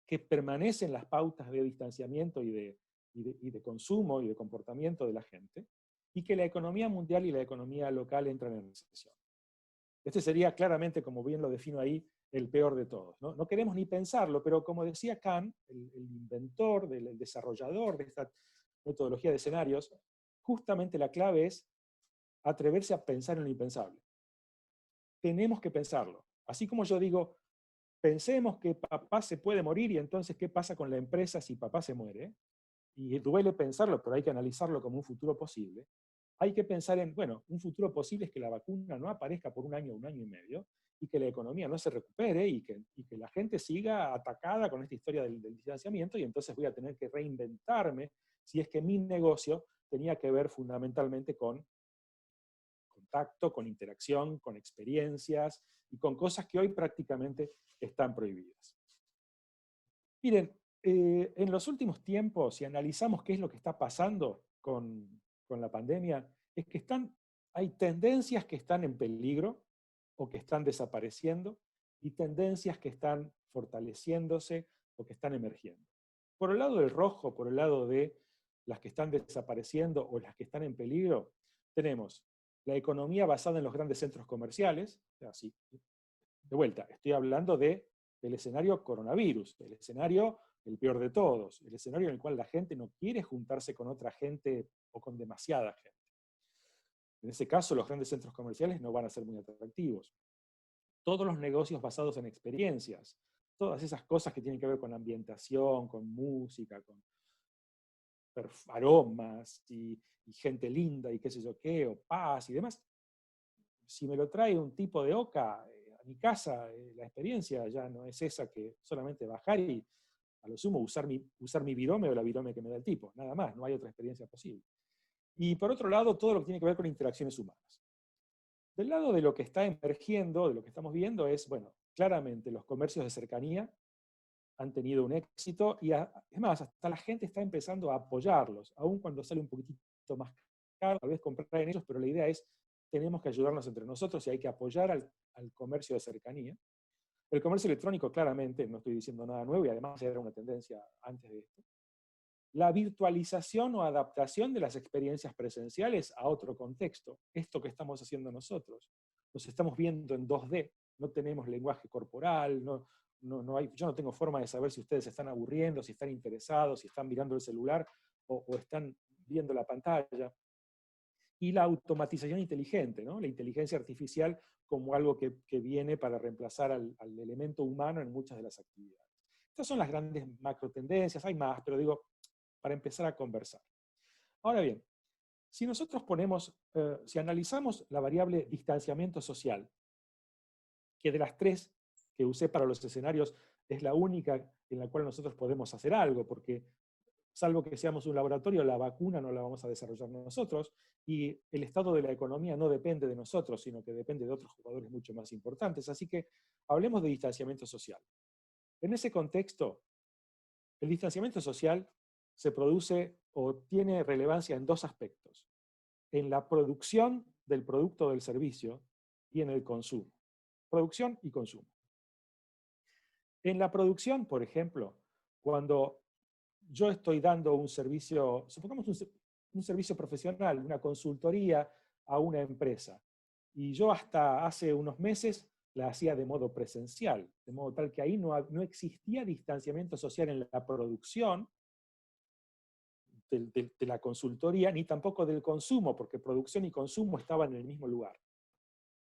que permanecen las pautas de distanciamiento y de consumo y de comportamiento de la gente, y que la economía mundial y la economía local entran en recesión. Este sería claramente, como bien lo defino ahí, el peor de todos. No queremos ni pensarlo, pero como decía Kahn, el inventor, el desarrollador de esta metodología de escenarios, justamente la clave es atreverse a pensar en lo impensable. Tenemos que pensarlo. Así como yo digo, pensemos que papá se puede morir y entonces, ¿qué pasa con la empresa si papá se muere? Y duele pensarlo, pero hay que analizarlo como un futuro posible. Hay que pensar en, bueno, un futuro posible es que la vacuna no aparezca por un año y medio, y que la economía no se recupere, y que la gente siga atacada con esta historia del distanciamiento, y entonces voy a tener que reinventarme si es que mi negocio tenía que ver fundamentalmente con contacto, con interacción, con experiencias, y con cosas que hoy prácticamente están prohibidas. Miren, en los últimos tiempos, si analizamos qué es lo que está pasando con la pandemia, es que hay tendencias que están en peligro o que están desapareciendo, y tendencias que están fortaleciéndose o que están emergiendo. Por el lado del rojo, por el lado de las que están desapareciendo o las que están en peligro, tenemos la economía basada en los grandes centros comerciales, así, de vuelta, estoy hablando del escenario coronavirus, el escenario el peor de todos, el escenario en el cual la gente no quiere juntarse con otra gente o con demasiada gente. En ese caso, los grandes centros comerciales no van a ser muy atractivos. Todos los negocios basados en experiencias, todas esas cosas que tienen que ver con ambientación, con música, con aromas y gente linda y qué sé yo qué, o paz y demás. Si me lo trae un tipo de oca a mi casa, la experiencia ya no es esa que solamente bajar y a lo sumo usar mi virome o la virome que me da el tipo, nada más, no hay otra experiencia posible. Y por otro lado, todo lo que tiene que ver con interacciones humanas. Del lado de lo que está emergiendo, de lo que estamos viendo, es, bueno, claramente los comercios de cercanía han tenido un éxito y es más, hasta la gente está empezando a apoyarlos, aun cuando sale un poquitito más caro, tal vez comprar en ellos, pero la idea es, tenemos que ayudarnos entre nosotros y hay que apoyar al comercio de cercanía. El comercio electrónico, claramente, no estoy diciendo nada nuevo y además era una tendencia antes de esto. La virtualización o adaptación de las experiencias presenciales a otro contexto. Esto que estamos haciendo nosotros. Nos estamos viendo en 2D, no tenemos lenguaje corporal, yo no tengo forma de saber si ustedes se están aburriendo, si están interesados, si están mirando el celular o están viendo la pantalla. Y la automatización inteligente, ¿no? La inteligencia artificial como algo que viene para reemplazar al elemento humano en muchas de las actividades. Estas son las grandes macro tendencias, hay más, pero digo, para empezar a conversar. Ahora bien, si nosotros si analizamos la variable distanciamiento social, que de las tres que usé para los escenarios es la única en la cual nosotros podemos hacer algo, porque salvo que seamos un laboratorio, la vacuna no la vamos a desarrollar nosotros, y el estado de la economía no depende de nosotros, sino que depende de otros jugadores mucho más importantes. Así que hablemos de distanciamiento social. En ese contexto, el distanciamiento social se produce o tiene relevancia en dos aspectos: en la producción del producto o del servicio y en el consumo. Producción y consumo. En la producción, por ejemplo, cuando yo estoy dando un servicio, supongamos un servicio profesional, una consultoría a una empresa, y yo hasta hace unos meses la hacía de modo presencial, de modo tal que ahí no existía distanciamiento social en la producción de la consultoría, ni tampoco del consumo, porque producción y consumo estaban en el mismo lugar.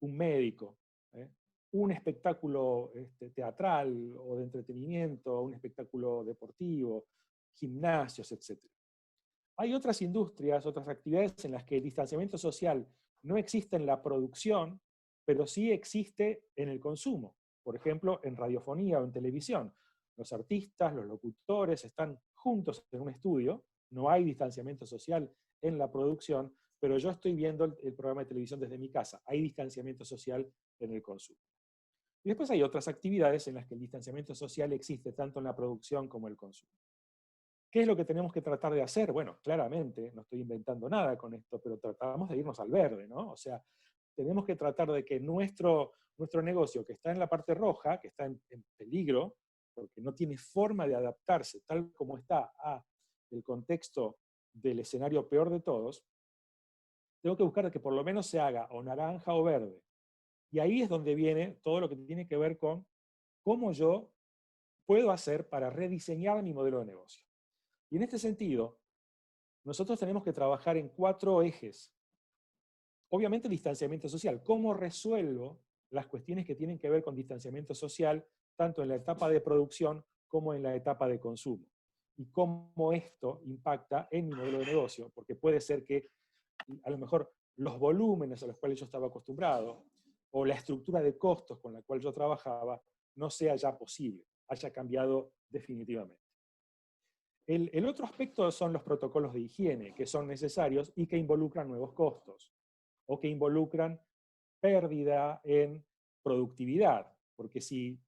Un médico, un espectáculo teatral o de entretenimiento, un espectáculo deportivo, gimnasios, etc. Hay otras industrias, otras actividades en las que el distanciamiento social no existe en la producción, pero sí existe en el consumo. Por ejemplo, en radiofonía o en televisión. Los artistas, los locutores están juntos en un estudio, no hay distanciamiento social en la producción, pero yo estoy viendo el programa de televisión desde mi casa. Hay distanciamiento social en el consumo. Y después hay otras actividades en las que el distanciamiento social existe tanto en la producción como en el consumo. ¿Qué es lo que tenemos que tratar de hacer? Bueno, claramente, no estoy inventando nada con esto, pero tratamos de irnos al verde, ¿no? O sea, tenemos que tratar de que nuestro negocio, que está en la parte roja, que está en peligro, porque no tiene forma de adaptarse tal como está a el contexto del escenario peor de todos, tengo que buscar que por lo menos se haga o naranja o verde. Y ahí es donde viene todo lo que tiene que ver con cómo yo puedo hacer para rediseñar mi modelo de negocio. Y en este sentido, nosotros tenemos que trabajar en 4 ejes. Obviamente, distanciamiento social. ¿Cómo resuelvo las cuestiones que tienen que ver con distanciamiento social, tanto en la etapa de producción como en la etapa de consumo? Y cómo esto impacta en mi modelo de negocio, porque puede ser que a lo mejor los volúmenes a los cuales yo estaba acostumbrado o la estructura de costos con la cual yo trabajaba no sea ya posible, haya cambiado definitivamente. El otro aspecto son los protocolos de higiene, que son necesarios y que involucran nuevos costos, o que involucran pérdida en productividad, porque si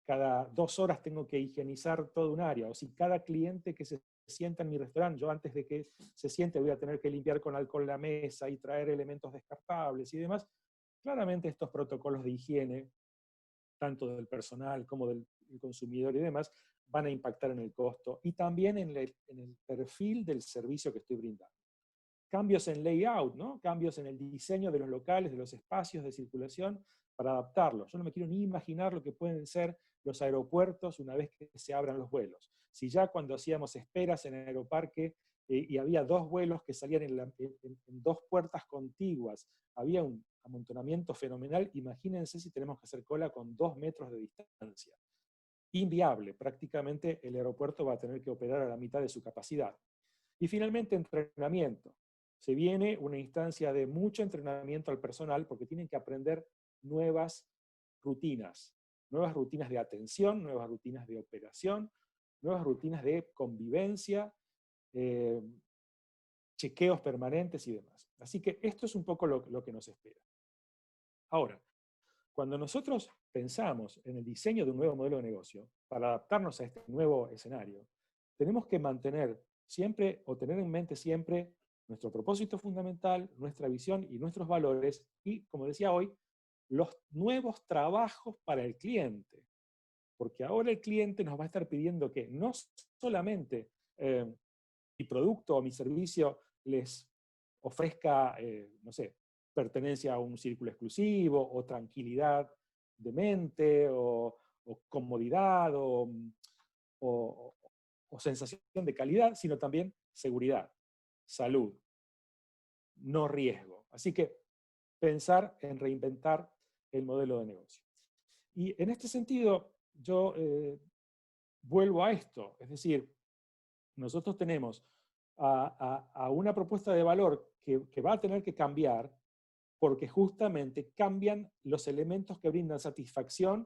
cada 2 horas tengo que higienizar todo un área, o si cada cliente que se sienta en mi restaurante, yo antes de que se siente voy a tener que limpiar con alcohol la mesa y traer elementos descartables y demás, claramente estos protocolos de higiene, tanto del personal como del consumidor y demás, van a impactar en el costo y también en el perfil del servicio que estoy brindando. cambios en layout, ¿no? Cambios en el diseño de los locales, de los espacios de circulación, para adaptarlos. Yo no me quiero ni imaginar lo que pueden ser los aeropuertos una vez que se abran los vuelos. Si ya cuando hacíamos esperas en el aeroparque y había dos vuelos que salían en dos puertas contiguas, había un amontonamiento fenomenal, imagínense si tenemos que hacer cola con 2 metros de distancia. Inviable, prácticamente el aeropuerto va a tener que operar a la mitad de su capacidad. Y finalmente, entrenamiento. Se viene una instancia de mucho entrenamiento al personal porque tienen que aprender nuevas rutinas de atención, nuevas rutinas de operación, nuevas rutinas de convivencia, chequeos permanentes y demás. Así que esto es un poco lo que nos espera. Ahora, cuando nosotros pensamos en el diseño de un nuevo modelo de negocio, para adaptarnos a este nuevo escenario, tenemos que mantener siempre, o tener en mente siempre, nuestro propósito fundamental, nuestra visión y nuestros valores, y, como decía hoy, los nuevos trabajos para el cliente. Porque ahora el cliente nos va a estar pidiendo que no solamente mi producto o mi servicio les ofrezca, no sé, pertenencia a un círculo exclusivo, o tranquilidad de mente, o comodidad, o sensación de calidad, sino también seguridad, salud, no riesgo. Así que pensar en reinventar el modelo de negocio. Y en este sentido, yo vuelvo a esto, es decir, nosotros tenemos a una propuesta de valor que va a tener que cambiar porque justamente cambian los elementos que brindan satisfacción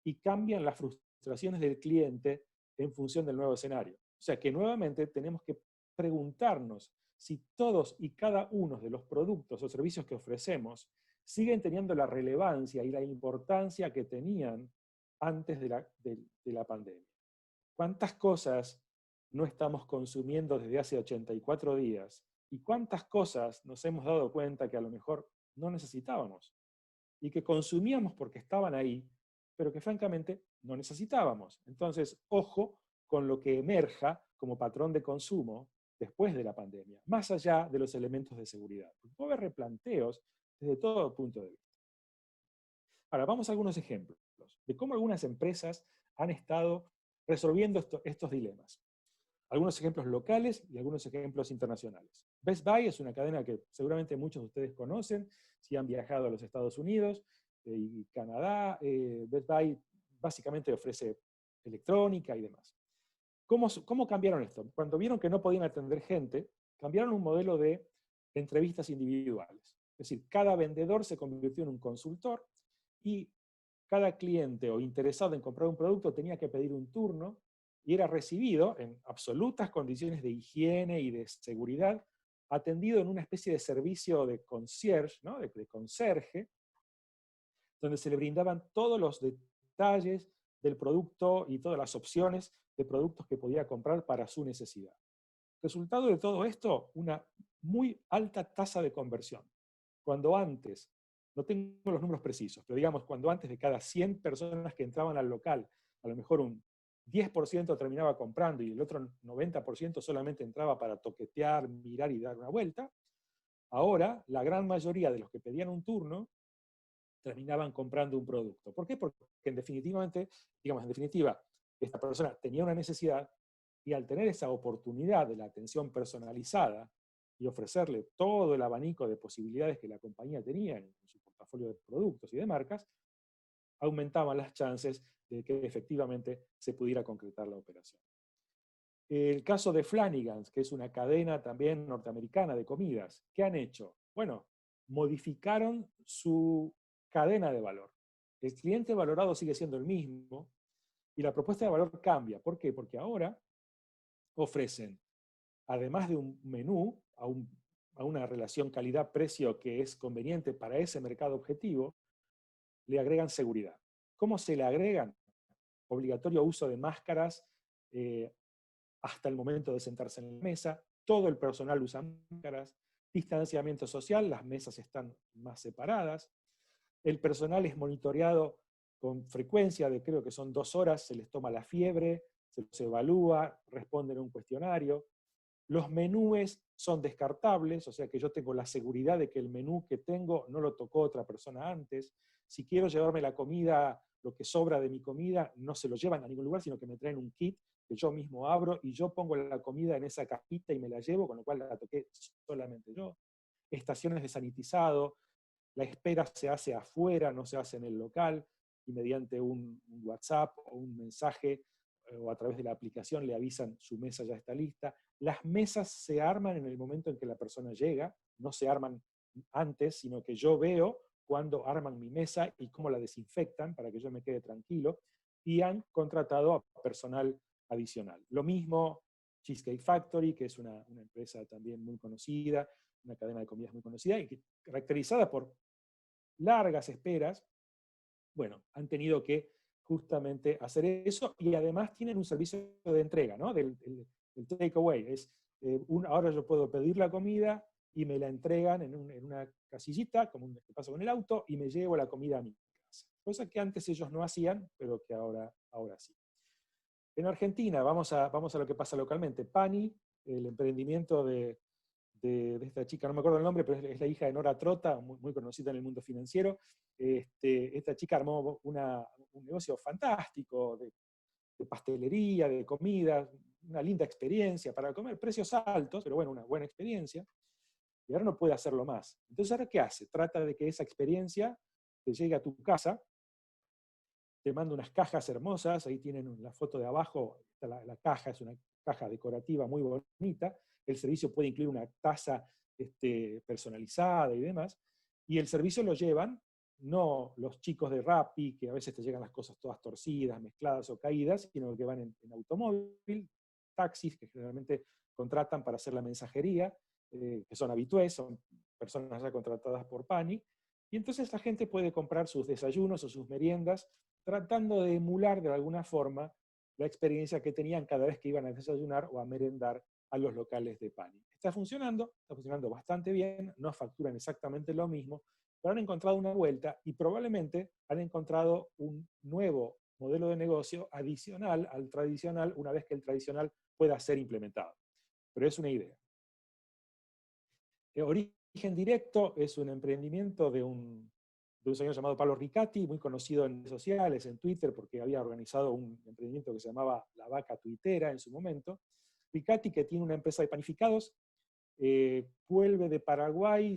y cambian las frustraciones del cliente en función del nuevo escenario. O sea que nuevamente tenemos que preguntarnos si todos y cada uno de los productos o servicios que ofrecemos siguen teniendo la relevancia y la importancia que tenían antes de la pandemia. ¿Cuántas cosas no estamos consumiendo desde hace 84 días? ¿Y cuántas cosas nos hemos dado cuenta que a lo mejor no necesitábamos? Y que consumíamos porque estaban ahí, pero que francamente no necesitábamos. Entonces, ojo con lo que emerja como patrón de consumo después de la pandemia, más allá de los elementos de seguridad. Puede haber replanteos desde todo punto de vista. Ahora, vamos a algunos ejemplos de cómo algunas empresas han estado resolviendo estos dilemas. Algunos ejemplos locales y algunos ejemplos internacionales. Best Buy es una cadena que seguramente muchos de ustedes conocen, si han viajado a los Estados Unidos y Canadá. Best Buy básicamente ofrece electrónica y demás. ¿Cómo cambiaron esto? Cuando vieron que no podían atender gente, cambiaron un modelo de entrevistas individuales. Es decir, cada vendedor se convirtió en un consultor y cada cliente o interesado en comprar un producto tenía que pedir un turno y era recibido en absolutas condiciones de higiene y de seguridad, atendido en una especie de servicio de concierge, ¿no? de conserje, donde se le brindaban todos los detalles del producto y todas las opciones de productos que podía comprar para su necesidad. Resultado de todo esto, una muy alta tasa de conversión. Cuando antes, no tengo los números precisos, pero digamos, cuando antes de cada 100 personas que entraban al local, a lo mejor un 10% terminaba comprando y el otro 90% solamente entraba para toquetear, mirar y dar una vuelta, ahora la gran mayoría de los que pedían un turno terminaban comprando un producto. ¿Por qué? Porque en definitiva, esta persona tenía una necesidad y al tener esa oportunidad de la atención personalizada y ofrecerle todo el abanico de posibilidades que la compañía tenía en su portafolio de productos y de marcas, aumentaban las chances de que efectivamente se pudiera concretar la operación. El caso de Flanagan's, que es una cadena también norteamericana de comidas, ¿qué han hecho? Bueno, modificaron su cadena de valor. El cliente valorado sigue siendo el mismo y la propuesta de valor cambia. ¿Por qué? Porque ahora ofrecen, además de un menú, a una relación calidad-precio que es conveniente para ese mercado objetivo, le agregan seguridad. ¿Cómo se le agregan? Obligatorio uso de máscaras hasta el momento de sentarse en la mesa, todo el personal usa máscaras, distanciamiento social, las mesas están más separadas, el personal es monitoreado con frecuencia de creo que son 2 horas, se les toma la fiebre, se los evalúa, responden a un cuestionario. Los menúes son descartables, o sea que yo tengo la seguridad de que el menú que tengo no lo tocó otra persona antes. Si quiero llevarme la comida, lo que sobra de mi comida, no se lo llevan a ningún lugar, sino que me traen un kit que yo mismo abro y yo pongo la comida en esa cajita y me la llevo, con lo cual la toqué solamente yo. Estaciones de sanitizado, la espera se hace afuera, no se hace en el local, y mediante un WhatsApp o un mensaje o a través de la aplicación le avisan su mesa ya está lista. Las mesas se arman en el momento en que la persona llega, no se arman antes, sino que yo veo cuándo arman mi mesa y cómo la desinfectan para que yo me quede tranquilo, y han contratado a personal adicional. Lo mismo Cheesecake Factory, que es una empresa también muy conocida, una cadena de comidas muy conocida y que, caracterizada por largas esperas, bueno, han tenido que justamente hacer eso, y además tienen un servicio de entrega, ¿no? Del takeaway. Ahora yo puedo pedir la comida y me la entregan en una casillita, como que pasa con el auto, y me llevo la comida a mi casa. Cosa que antes ellos no hacían, pero que ahora sí. En Argentina, vamos a lo que pasa localmente. Pani, el emprendimiento de esta chica, no me acuerdo el nombre, pero es la hija de Nora Trota, muy conocida en el mundo financiero. Esta chica armó un negocio fantástico de pastelería, de comida, una linda experiencia para comer, precios altos, pero bueno, una buena experiencia, y ahora no puede hacerlo más. Entonces, ¿ahora qué hace? Trata de que esa experiencia te llegue a tu casa, te manda unas cajas hermosas, ahí tienen la foto de abajo, la caja es una caja decorativa muy bonita, el servicio puede incluir una taza personalizada y demás, y el servicio lo llevan no los chicos de Rappi, que a veces te llegan las cosas todas torcidas, mezcladas o caídas, sino que van en automóvil, taxis que generalmente contratan para hacer la mensajería, que son habitués, son personas ya contratadas por Pani, y entonces la gente puede comprar sus desayunos o sus meriendas tratando de emular de alguna forma la experiencia que tenían cada vez que iban a desayunar o a merendar a los locales de Pani. Está funcionando bastante bien, no facturan exactamente lo mismo, pero han encontrado una vuelta y probablemente han encontrado un nuevo modelo de negocio adicional al tradicional, una vez que el tradicional pueda ser implementado. Pero es una idea. Origen Directo es un emprendimiento de un señor llamado Pablo Ricatti, muy conocido en redes sociales, en Twitter, porque había organizado un emprendimiento que se llamaba La Vaca Tuitera en su momento. Ricatti, que tiene una empresa de panificados, vuelve de Paraguay,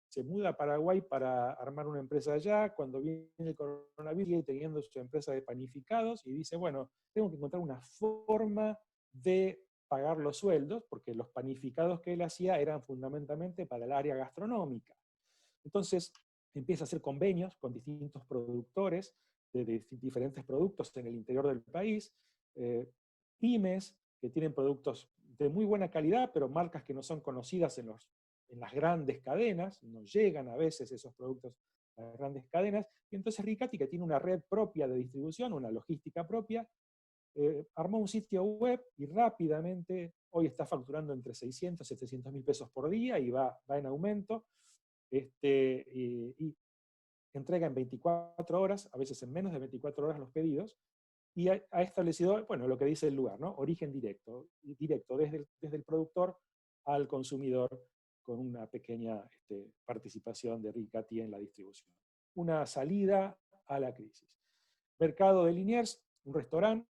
se muda a Paraguay para armar una empresa allá, cuando viene el coronavirus, teniendo su empresa de panificados, y dice, bueno, tengo que encontrar una forma de pagar los sueldos, porque los panificados que él hacía eran fundamentalmente para el área gastronómica. Entonces, empieza a hacer convenios con distintos productores de diferentes productos en el interior del país, pymes que tienen productos de muy buena calidad, pero marcas que no son conocidas en las grandes cadenas, no llegan a veces esos productos a las grandes cadenas, y entonces Ricatti, que tiene una red propia de distribución, una logística propia, armó un sitio web y rápidamente, hoy está facturando entre 600 y 700 mil pesos por día y va en aumento, y entrega en 24 horas, a veces en menos de 24 horas los pedidos, y ha establecido, bueno, lo que dice el lugar, ¿no? Origen directo desde el productor al consumidor, con una pequeña participación de Ricatti en la distribución. Una salida a la crisis. Mercado de Liniers, un restaurante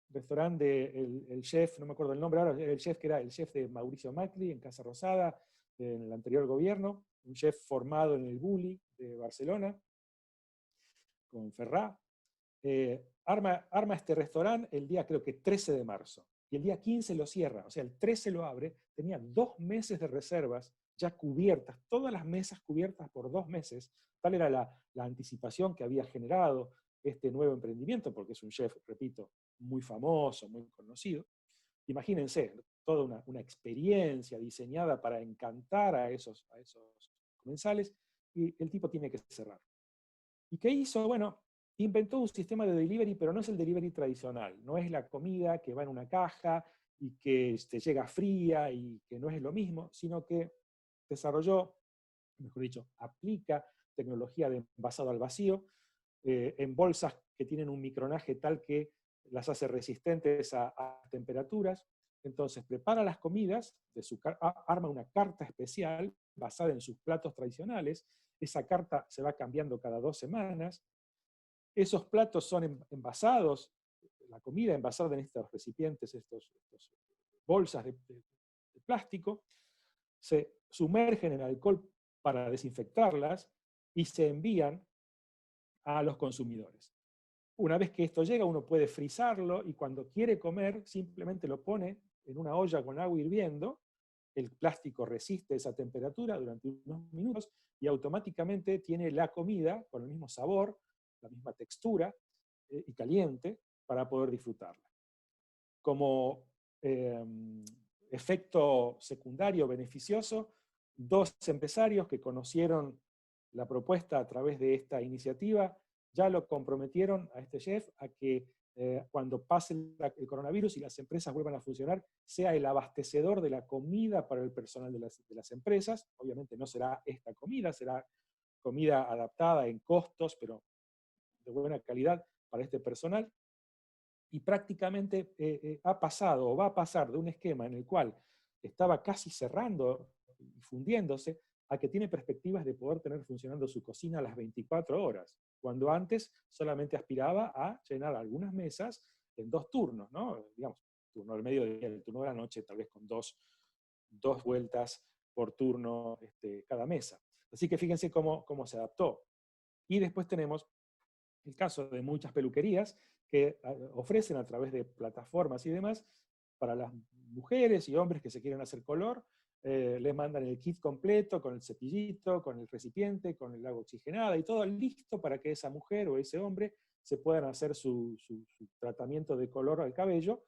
del chef, no me acuerdo el nombre ahora, el chef que era el chef de Mauricio Macri en Casa Rosada, en el anterior gobierno, un chef formado en el Bulli de Barcelona, con Ferrá. Arma este restaurante el día, creo que 13 de marzo, y el día 15 lo cierra, o sea, el 13 lo abre, tenía 2 meses de reservas ya cubiertas, todas las mesas cubiertas por 2 meses, tal era la anticipación que había generado este nuevo emprendimiento, porque es un chef, repito, muy famoso, muy conocido. Imagínense, toda una experiencia diseñada para encantar a esos comensales, y el tipo tiene que cerrar. ¿Y qué hizo? Bueno, inventó un sistema de delivery, pero no es el delivery tradicional, no es la comida que va en una caja y que te llega fría y que no es lo mismo, sino que desarrolló, mejor dicho, aplica tecnología de envasado al vacío, en bolsas que tienen un micronaje tal que las hace resistentes a temperaturas, Entonces prepara las comidas, arma una carta especial basada en sus platos tradicionales. Esa carta se va cambiando cada 2 semanas. Esos platos son envasados, la comida envasada en estos recipientes, estos bolsas de plástico, se sumergen en alcohol para desinfectarlas y se envían a los consumidores. Una vez que esto llega, uno puede frizarlo y cuando quiere comer, simplemente lo pone en una olla con agua hirviendo, el plástico resiste esa temperatura durante unos minutos y automáticamente tiene la comida con el mismo sabor, la misma textura y caliente para poder disfrutarla. Como efecto secundario beneficioso, 2 empresarios que conocieron la propuesta a través de esta iniciativa ya lo comprometieron a este chef a que cuando pase el coronavirus y las empresas vuelvan a funcionar, sea el abastecedor de la comida para el personal de las empresas. Obviamente no será esta comida, será comida adaptada en costos, pero de buena calidad para este personal. Y prácticamente ha pasado o va a pasar de un esquema en el cual estaba casi cerrando y fundiéndose a que tiene perspectivas de poder tener funcionando su cocina a las 24 horas, cuando antes solamente aspiraba a llenar algunas mesas en 2 turnos, ¿no? Digamos, turno del mediodía y el turno de la noche, tal vez con dos vueltas por turno cada mesa. Así que fíjense cómo se adaptó. Y después tenemos el caso de muchas peluquerías que ofrecen a través de plataformas y demás, para las mujeres y hombres que se quieren hacer color, les mandan el kit completo con el cepillito, con el recipiente, con el agua oxigenada y todo listo para que esa mujer o ese hombre se puedan hacer su tratamiento de color al cabello,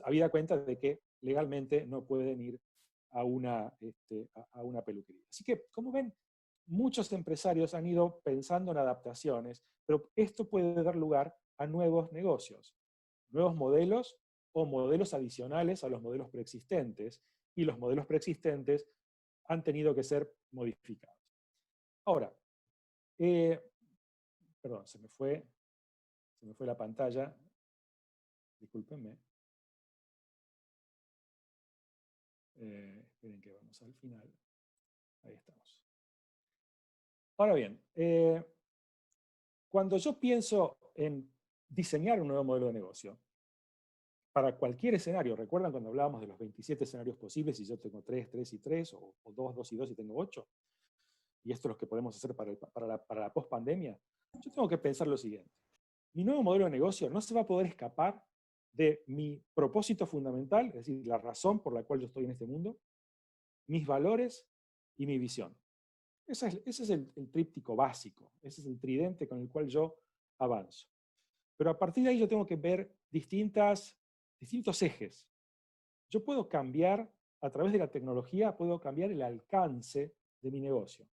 habida cuenta de que legalmente no pueden ir a una peluquería. Así que, como ven, muchos empresarios han ido pensando en adaptaciones, pero esto puede dar lugar a nuevos negocios, nuevos modelos o modelos adicionales a los modelos preexistentes, y los modelos preexistentes han tenido que ser modificados. Ahora, perdón, se me fue la pantalla, discúlpenme. Esperen que vamos al final. Ahí estamos. Ahora bien, cuando yo pienso en diseñar un nuevo modelo de negocio, para cualquier escenario, ¿recuerdan cuando hablábamos de los 27 escenarios posibles y yo tengo 3, 3 y 3, o 2, 2 y 2 y tengo 8? Y esto es lo que podemos hacer para la post-pandemia. Yo tengo que pensar lo siguiente. Mi nuevo modelo de negocio no se va a poder escapar de mi propósito fundamental, es decir, la razón por la cual yo estoy en este mundo, mis valores y mi visión. Ese es el tríptico básico, ese es el tridente con el cual yo avanzo. Pero a partir de ahí yo tengo que ver distintos ejes. Yo puedo cambiar, a través de la tecnología, puedo cambiar el alcance de mi negocio.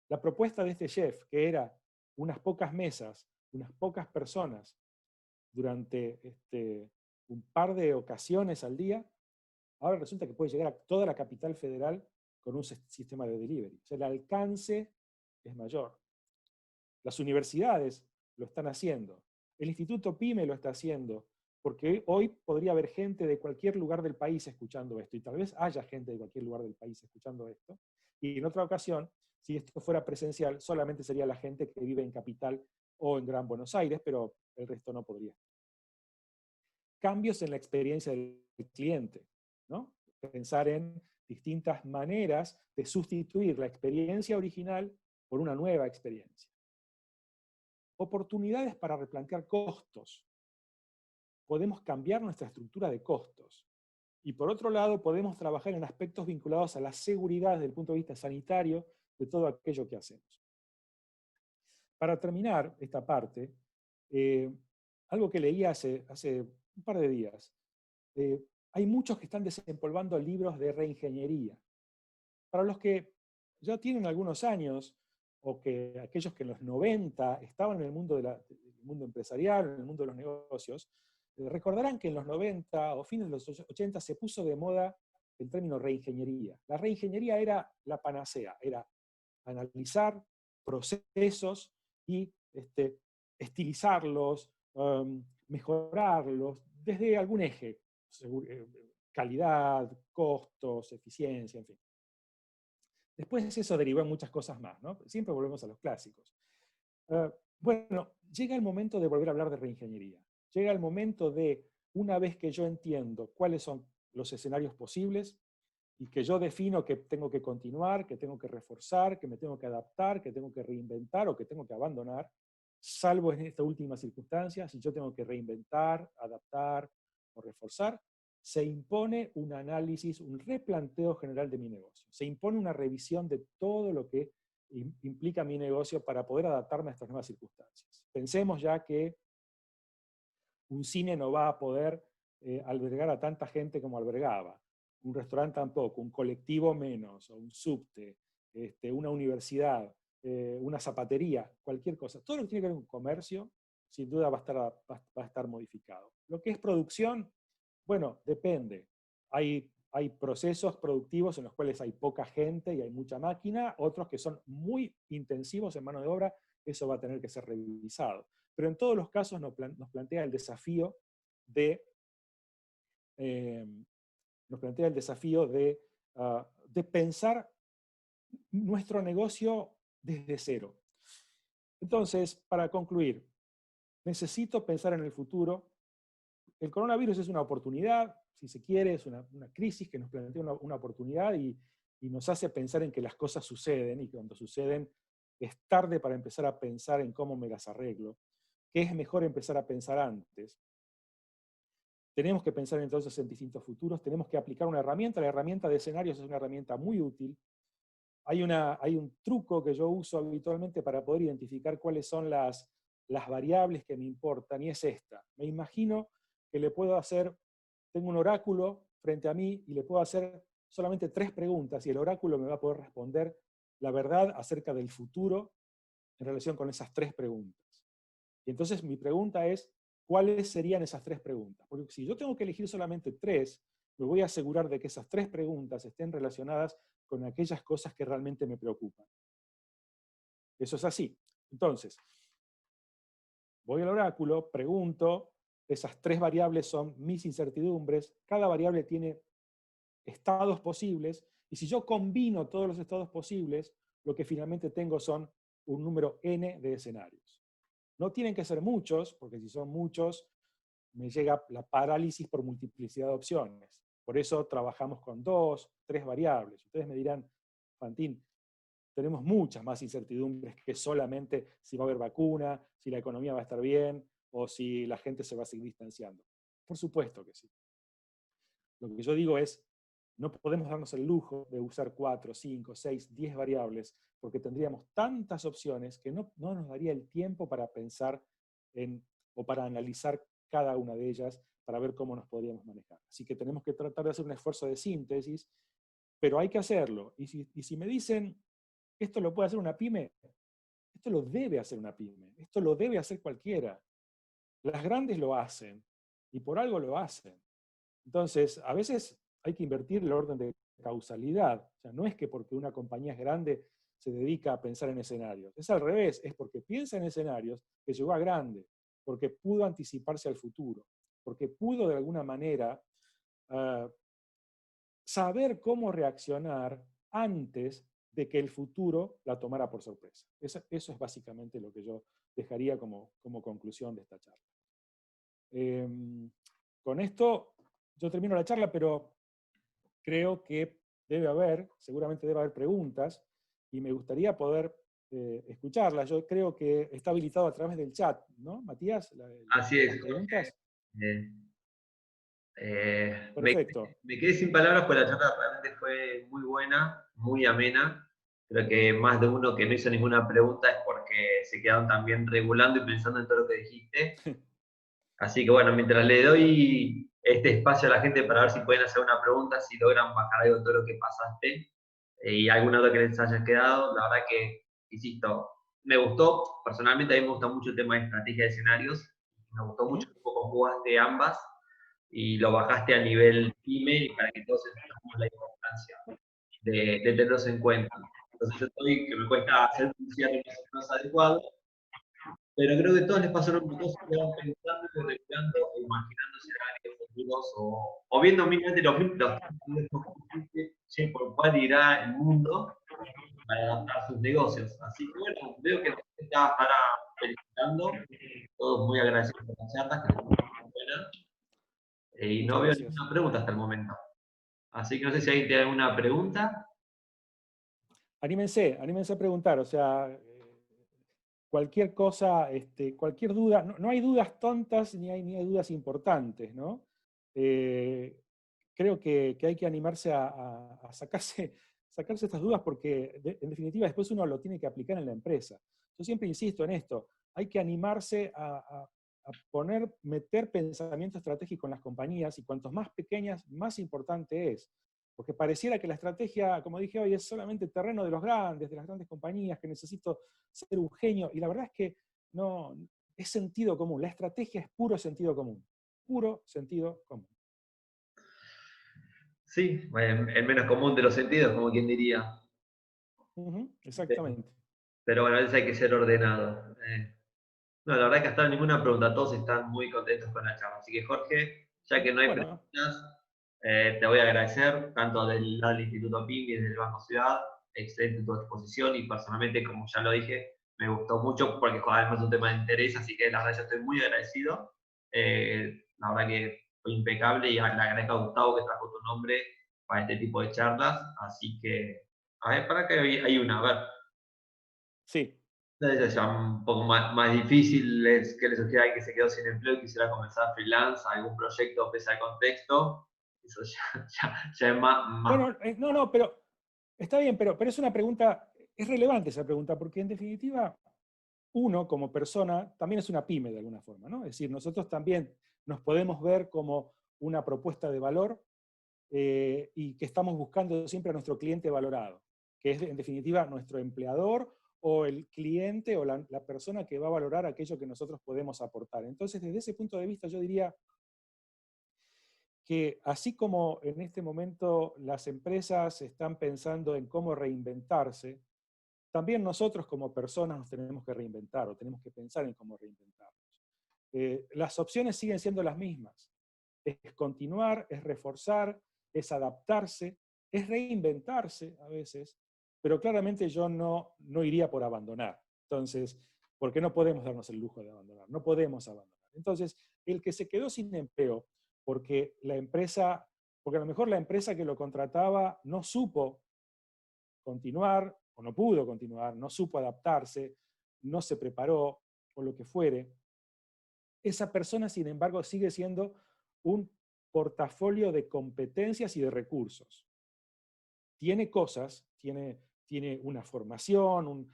La propuesta de este chef, que era unas pocas mesas, unas pocas personas, durante un par de ocasiones al día, ahora resulta que puede llegar a toda la capital federal con un sistema de delivery. O sea, el alcance es mayor. Las universidades lo están haciendo. El Instituto PYME lo está haciendo, porque hoy podría haber gente de cualquier lugar del país escuchando esto, y tal vez haya gente de cualquier lugar del país escuchando esto, y en otra ocasión, si esto fuera presencial, solamente sería la gente que vive en Capital o en Gran Buenos Aires, pero el resto no podría. Cambios en la experiencia del cliente, ¿no? Pensar en distintas maneras de sustituir la experiencia original por una nueva experiencia. Oportunidades para replantear costos. Podemos cambiar nuestra estructura de costos. Y por otro lado, podemos trabajar en aspectos vinculados a la seguridad desde el punto de vista sanitario de todo aquello que hacemos. Para terminar esta parte, algo que leí hace un par de días. Hay muchos que están desempolvando libros de reingeniería. Para los que ya tienen algunos años, o que aquellos que en los 90 estaban en el mundo, del mundo empresarial, en el mundo de los negocios, recordarán que en los 90 o fines de los 80 se puso de moda el término reingeniería. La reingeniería era la panacea, era analizar procesos y estilizarlos, mejorarlos desde algún eje. calidad, costos, eficiencia, en fin. Después eso derivó en muchas cosas más, ¿no? Siempre volvemos a los clásicos. Bueno, llega el momento de volver a hablar de reingeniería. Llega el momento de, una vez que yo entiendo cuáles son los escenarios posibles y que yo defino que tengo que continuar, que tengo que reforzar, que me tengo que adaptar, que tengo que reinventar o que tengo que abandonar, salvo en esta última circunstancia, si yo tengo que reinventar, adaptar o reforzar, se impone un análisis, un replanteo general de mi negocio. Se impone una revisión de todo lo que implica mi negocio para poder adaptarme a estas nuevas circunstancias. Pensemos ya que un cine no va a poder albergar a tanta gente como albergaba, un restaurante tampoco, un colectivo menos, o un subte, una universidad, una zapatería, cualquier cosa. Todo lo que tiene que ver con comercio, sin duda va a estar modificado. Lo que es producción, bueno, depende. Hay procesos productivos en los cuales hay poca gente y hay mucha máquina, otros que son muy intensivos en mano de obra, eso va a tener que ser revisado. Pero en todos los casos nos plantea el desafío de, de pensar nuestro negocio desde cero. Entonces, para concluir, necesito pensar en el futuro. El coronavirus es una oportunidad, si se quiere, es una crisis que nos plantea una oportunidad y nos hace pensar en que las cosas suceden y que cuando suceden es tarde para empezar a pensar en cómo me las arreglo, que es mejor empezar a pensar antes. Tenemos que pensar entonces en distintos futuros, tenemos que aplicar una herramienta, la herramienta de escenarios es una herramienta muy útil. Hay un truco que yo uso habitualmente para poder identificar cuáles son las variables que me importan, y es esta. Me imagino que le puedo hacer, tengo un oráculo frente a mí y le puedo hacer solamente 3 preguntas y el oráculo me va a poder responder la verdad acerca del futuro en relación con esas 3 preguntas. Y entonces mi pregunta es, ¿cuáles serían esas 3 preguntas? Porque si yo tengo que elegir solamente 3, me voy a asegurar de que esas 3 preguntas estén relacionadas con aquellas cosas que realmente me preocupan. Eso es así. Entonces, voy al oráculo, pregunto, esas 3 variables son mis incertidumbres, cada variable tiene estados posibles, y si yo combino todos los estados posibles, lo que finalmente tengo son un número n de escenarios. No tienen que ser muchos, porque si son muchos, me llega la parálisis por multiplicidad de opciones. Por eso trabajamos con 2, 3 variables. Ustedes me dirán, Fantín, tenemos muchas más incertidumbres que solamente si va a haber vacuna, si la economía va a estar bien, o si la gente se va a seguir distanciando. Por supuesto que sí. Lo que yo digo es, no podemos darnos el lujo de usar 4, 5, 6, 10 variables, porque tendríamos tantas opciones que no nos daría el tiempo para pensar o para analizar cada una de ellas, para ver cómo nos podríamos manejar. Así que tenemos que tratar de hacer un esfuerzo de síntesis, pero hay que hacerlo. Y si me dicen, ¿esto lo puede hacer una pyme? Esto lo debe hacer una pyme. Esto lo debe hacer cualquiera. Las grandes lo hacen, y por algo lo hacen. Entonces, a veces hay que invertir el orden de causalidad. O sea, no es que porque una compañía es grande se dedica a pensar en escenarios. Es al revés, es porque piensa en escenarios que llegó a grande, porque pudo anticiparse al futuro, porque pudo de alguna manera saber cómo reaccionar antes de que el futuro la tomara por sorpresa. Eso es básicamente lo que yo dejaría como conclusión de esta charla. Con esto yo termino la charla, pero creo que seguramente debe haber preguntas, y me gustaría poder escucharlas. Yo creo que está habilitado a través del chat, ¿no, Matías? Así es, las preguntas. Jorge. Perfecto. Me quedé sin palabras, porque la charla realmente fue muy buena, muy amena. Creo que más de uno que no hizo ninguna pregunta es porque se quedaron también regulando y pensando en todo lo que dijiste. Así que bueno, mientras le doy este espacio a la gente para ver si pueden hacer una pregunta, si logran bajar algo de todo lo que pasaste, y alguna otra que les haya quedado, la verdad que, insisto, me gustó. Personalmente a mí me gusta mucho el tema de estrategia de escenarios. Me gustó mucho cómo jugaste ambas y lo bajaste a nivel pyme para que todos entendamos la importancia de tenerlos en cuenta. Entonces yo estoy, que me cuesta hacer un cierre más adecuado, pero creo que a todos les pasaron una cosa que van pensando y recreando e imaginándose escenarios futuros o viendo mínimamente los por cuál irá el mundo para adaptar sus negocios. Así que bueno, veo que la gente está para felicitando, todos muy agradecidos por las charlas, que estuvieron muy buenas, y Muchas no veo gracias. ninguna pregunta hasta el momento. Así que no sé si alguien tiene alguna pregunta. Anímense a preguntar, o sea, cualquier cosa, cualquier duda, no hay dudas tontas ni hay dudas importantes, ¿no? Eh, creo que hay que animarse a sacarse estas dudas porque, en definitiva, después uno lo tiene que aplicar en la empresa. Yo siempre insisto en esto, hay que animarse a meter pensamiento estratégico en las compañías y cuantos más pequeñas, más importante es. Porque pareciera que la estrategia, como dije hoy, es solamente terreno de los grandes, de las grandes compañías, que necesito ser un genio. Y la verdad es que no, es sentido común. La estrategia es puro sentido común. Puro sentido común. Sí, el menos común de los sentidos, como quien diría. Exactamente. Pero bueno, a veces hay que ser ordenado. No, la verdad que hasta ninguna pregunta, todos están muy contentos con la charla. Así que Jorge, ya que no hay Bueno, preguntas, te voy a agradecer, tanto del lado del Instituto PIN y del Banco Ciudad, excelente tu exposición y personalmente, como ya lo dije, me gustó mucho porque además es un tema de interés, así que la verdad yo estoy muy agradecido. La verdad que fue impecable y le agradezco a Gustavo que trajo tu nombre para este tipo de charlas, así que, a ver, para que hay una, a ver. sí. Es ya un poco más difícil es que le sugiera a alguien que se quedó sin empleo y quisiera comenzar freelance, algún proyecto pese al contexto. Eso ya es más. Bueno, no, pero está bien, pero es una pregunta, es relevante esa pregunta, porque en definitiva, uno como persona también es una pyme de alguna forma, ¿no? Es decir, nosotros también nos podemos ver como una propuesta de valor y que estamos buscando siempre a nuestro cliente valorado, que es en definitiva nuestro empleador o el cliente o la persona que va a valorar aquello que nosotros podemos aportar. Entonces, desde ese punto de vista, yo diría que así como en este momento las empresas están pensando en cómo reinventarse, también nosotros como personas nos tenemos que reinventar o tenemos que pensar en cómo reinventarnos. Las opciones siguen siendo las mismas. Es continuar, es reforzar, es adaptarse, es reinventarse a veces, pero claramente yo no iría por abandonar. Entonces, porque no podemos darnos el lujo de abandonar, no podemos abandonar. Entonces, el que se quedó sin empleo porque porque a lo mejor la empresa que lo contrataba no supo continuar o no pudo continuar, no supo adaptarse, no se preparó o lo que fuere, esa persona, sin embargo, sigue siendo un portafolio de competencias y de recursos. Tiene cosas, tiene una formación,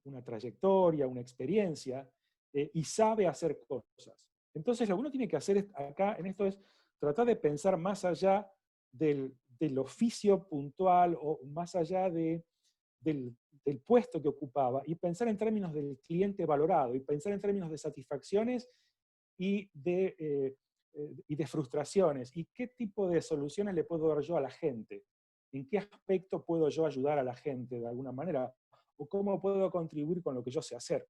una trayectoria, una experiencia, y sabe hacer cosas. Entonces, lo que uno tiene que hacer acá en esto es tratar de pensar más allá del oficio puntual o más allá del puesto que ocupaba y pensar en términos del cliente valorado y pensar en términos de satisfacciones y de frustraciones. ¿Y qué tipo de soluciones le puedo dar yo a la gente? ¿En qué aspecto puedo yo ayudar a la gente de alguna manera? ¿O cómo puedo contribuir con lo que yo sé hacer?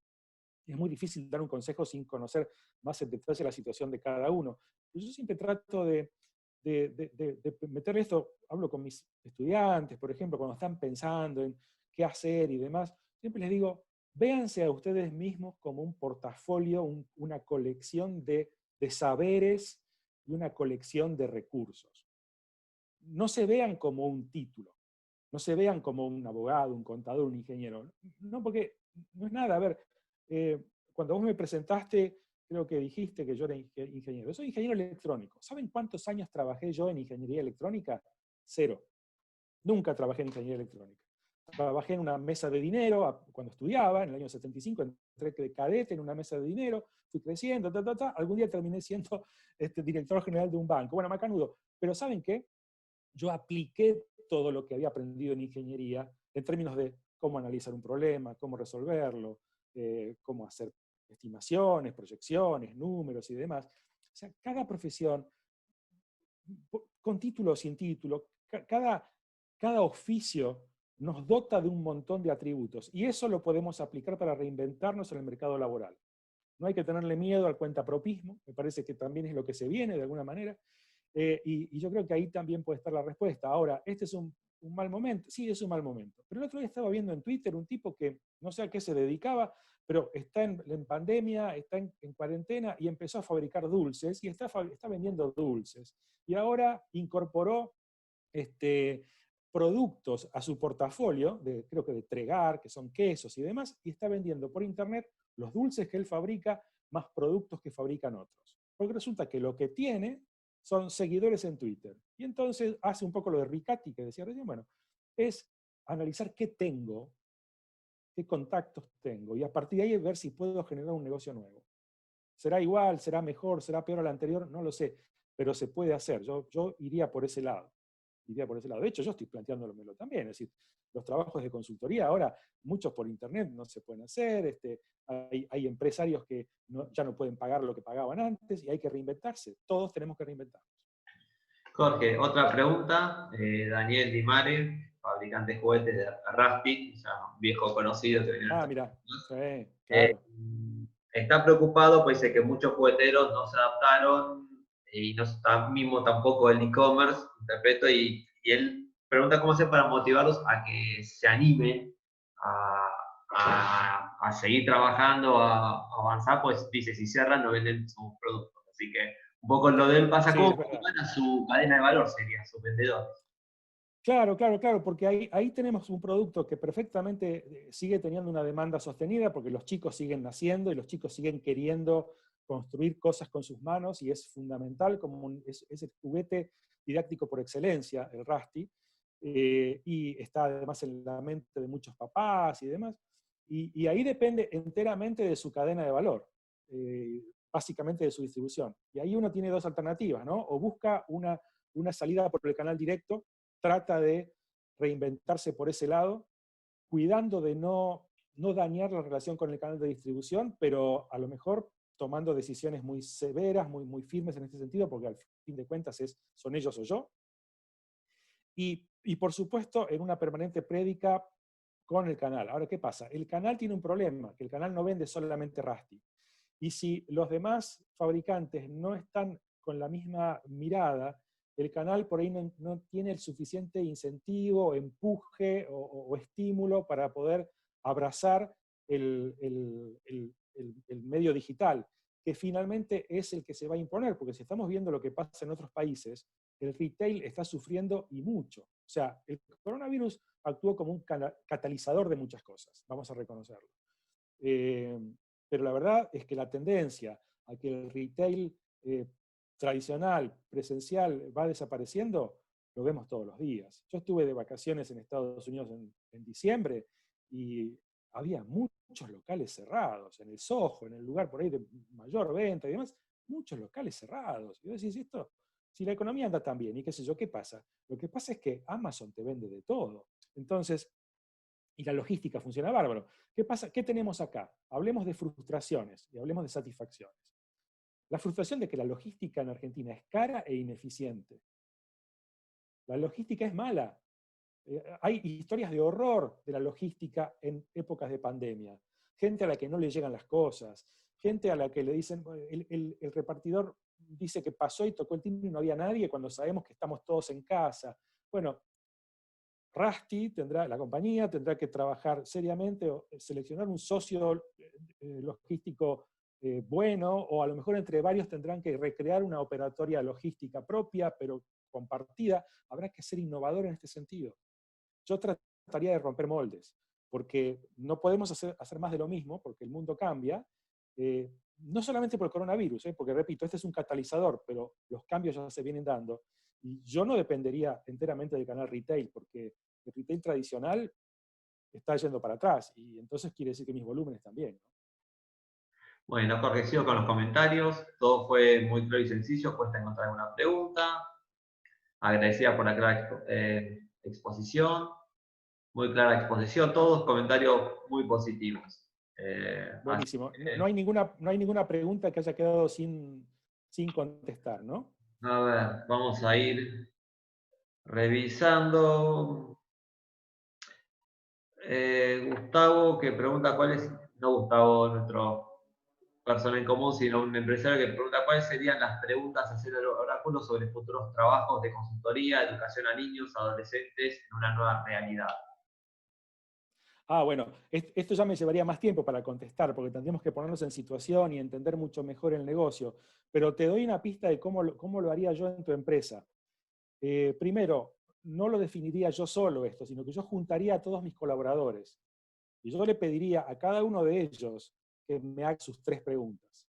Es muy difícil dar un consejo sin conocer más en detalle la situación de cada uno. Yo siempre trato de meter esto, hablo con mis estudiantes, por ejemplo, cuando están pensando en qué hacer y demás, siempre les digo, véanse a ustedes mismos como un portafolio, una colección de saberes y una colección de recursos. No se vean como un título, no se vean como un abogado, un contador, un ingeniero. No, porque no es nada. A ver, cuando vos me presentaste, creo que dijiste que yo era ingeniero. Yo soy ingeniero electrónico. ¿Saben cuántos años trabajé yo en ingeniería electrónica? 0. Nunca trabajé en ingeniería electrónica. Trabajé en una mesa de dinero cuando estudiaba, en el año 75, entré de cadete en una mesa de dinero, fui creciendo, algún día terminé siendo director general de un banco. Bueno, macanudo. Pero ¿saben qué? Yo apliqué todo lo que había aprendido en ingeniería en términos de cómo analizar un problema, cómo resolverlo, cómo hacer estimaciones, proyecciones, números y demás. O sea, cada profesión, con título o sin título, cada oficio nos dota de un montón de atributos y eso lo podemos aplicar para reinventarnos en el mercado laboral. no hay que tenerle miedo al cuentapropismo, me parece que también es lo que se viene de alguna manera, y yo creo que ahí también puede estar la respuesta. Ahora, este es un mal momento, sí, es un mal momento, pero el otro día estaba viendo en Twitter un tipo que no sé a qué se dedicaba, pero está en pandemia, está en cuarentena y empezó a fabricar dulces y está vendiendo dulces. Y ahora incorporó productos a su portafolio, creo que de Tregar, que son quesos y demás, y está vendiendo por internet los dulces que él fabrica más productos que fabrican otros. Porque resulta que lo que tiene son seguidores en Twitter. Y entonces hace un poco lo de Riccati, que decía recién, bueno, es analizar qué tengo, qué contactos tengo, y a partir de ahí ver si puedo generar un negocio nuevo. ¿Será igual, será mejor, será peor al anterior? No lo sé, pero se puede hacer. Yo iría por ese lado. Iría por ese lado. De hecho, yo estoy planteándomelo también. Es decir, los trabajos de consultoría ahora, muchos por internet no se pueden hacer. Hay empresarios que ya no pueden pagar lo que pagaban antes y hay que reinventarse. Todos tenemos que reinventarnos. Jorge, otra pregunta. Daniel Di Mare, fabricante de juguetes de Raspi, ya un viejo conocido que viene. Mira, sí, Eh, claro. está preocupado, pues dice que muchos jugueteros no se adaptaron y no está mismo tampoco el e-commerce, interpreto, y él pregunta cómo hacer para motivarlos a que se animen a seguir trabajando, a avanzar, pues dice, si cierran no venden sus productos. Así que un poco lo de él pasa Sí, como es verdad. a su cadena de valor, sería sus vendedores. Claro, claro, claro, porque ahí tenemos un producto que perfectamente sigue teniendo una demanda sostenida, porque los chicos siguen naciendo y los chicos siguen queriendo construir cosas con sus manos, y es fundamental, es el juguete didáctico por excelencia, el Rusty, y está además en la mente de muchos papás y demás, y ahí depende enteramente de su cadena de valor, básicamente de su distribución. Y ahí uno tiene dos alternativas, ¿no? O busca una salida por el canal directo, trata de reinventarse por ese lado, cuidando de no dañar la relación con el canal de distribución, pero a lo mejor tomando decisiones muy severas, muy firmes en este sentido, porque al fin de cuentas son ellos o yo. Y por supuesto, en una permanente prédica con el canal. Ahora, ¿qué pasa? El canal tiene un problema, que el canal no vende solamente Rusty. Y si los demás fabricantes no están con la misma mirada, el canal por ahí no tiene el suficiente incentivo, empuje o estímulo para poder abrazar el medio digital, que finalmente es el que se va a imponer, porque si estamos viendo lo que pasa en otros países, el retail está sufriendo y mucho. O sea, el coronavirus actuó como un catalizador de muchas cosas, vamos a reconocerlo. Pero la verdad es que la tendencia a que el retail tradicional, presencial, va desapareciendo, lo vemos todos los días. Yo estuve de vacaciones en Estados Unidos en diciembre y había muchos locales cerrados, en el Soho, en el lugar por ahí de mayor venta y demás, muchos locales cerrados. Y vos decís, esto, si la economía anda tan bien, y qué sé yo, ¿qué pasa? Lo que pasa es que Amazon te vende de todo. Entonces, y la logística funciona bárbaro. ¿Qué pasa? ¿Qué tenemos acá? Hablemos de frustraciones y hablemos de satisfacciones. La frustración de que la logística en Argentina es cara e ineficiente. La logística es mala. Hay historias de horror de la logística en épocas de pandemia. Gente a la que no le llegan las cosas, gente a la que le dicen, el repartidor dice que pasó y tocó el timbre y no había nadie cuando sabemos que estamos todos en casa. Bueno, Rusty la compañía tendrá que trabajar seriamente o seleccionar un socio logístico bueno, o a lo mejor entre varios tendrán que recrear una operatoria logística propia, pero compartida. Habrá que ser innovador en este sentido. Yo trataría de romper moldes, porque no podemos hacer más de lo mismo, porque el mundo cambia, no solamente por el coronavirus, porque repito, este es un catalizador, pero los cambios ya se vienen dando, y yo no dependería enteramente del canal retail, porque el retail tradicional está yendo para atrás, y entonces quiere decir que mis volúmenes también, ¿no? Bueno, corregido con los comentarios, todo fue muy claro y sencillo, cuesta encontrar alguna pregunta. Agradecida por la clara exposición, muy clara exposición, todos comentarios muy positivos. Buenísimo. No hay ninguna pregunta que haya quedado sin contestar, ¿no? A ver, vamos a ir revisando. Gustavo, que pregunta cuál es, no Gustavo, nuestro persona en común, sino un empresario que pregunta cuáles serían las preguntas a hacer al oráculo sobre futuros trabajos de consultoría, educación a niños, adolescentes en una nueva realidad. Ah, bueno, esto ya me llevaría más tiempo para contestar, porque tendríamos que ponernos en situación y entender mucho mejor el negocio. Pero te doy una pista de cómo lo haría yo en tu empresa. Primero, no lo definiría yo solo esto, sino que yo juntaría a todos mis colaboradores. Y yo le pediría a cada uno de ellos que me haga sus 3 preguntas.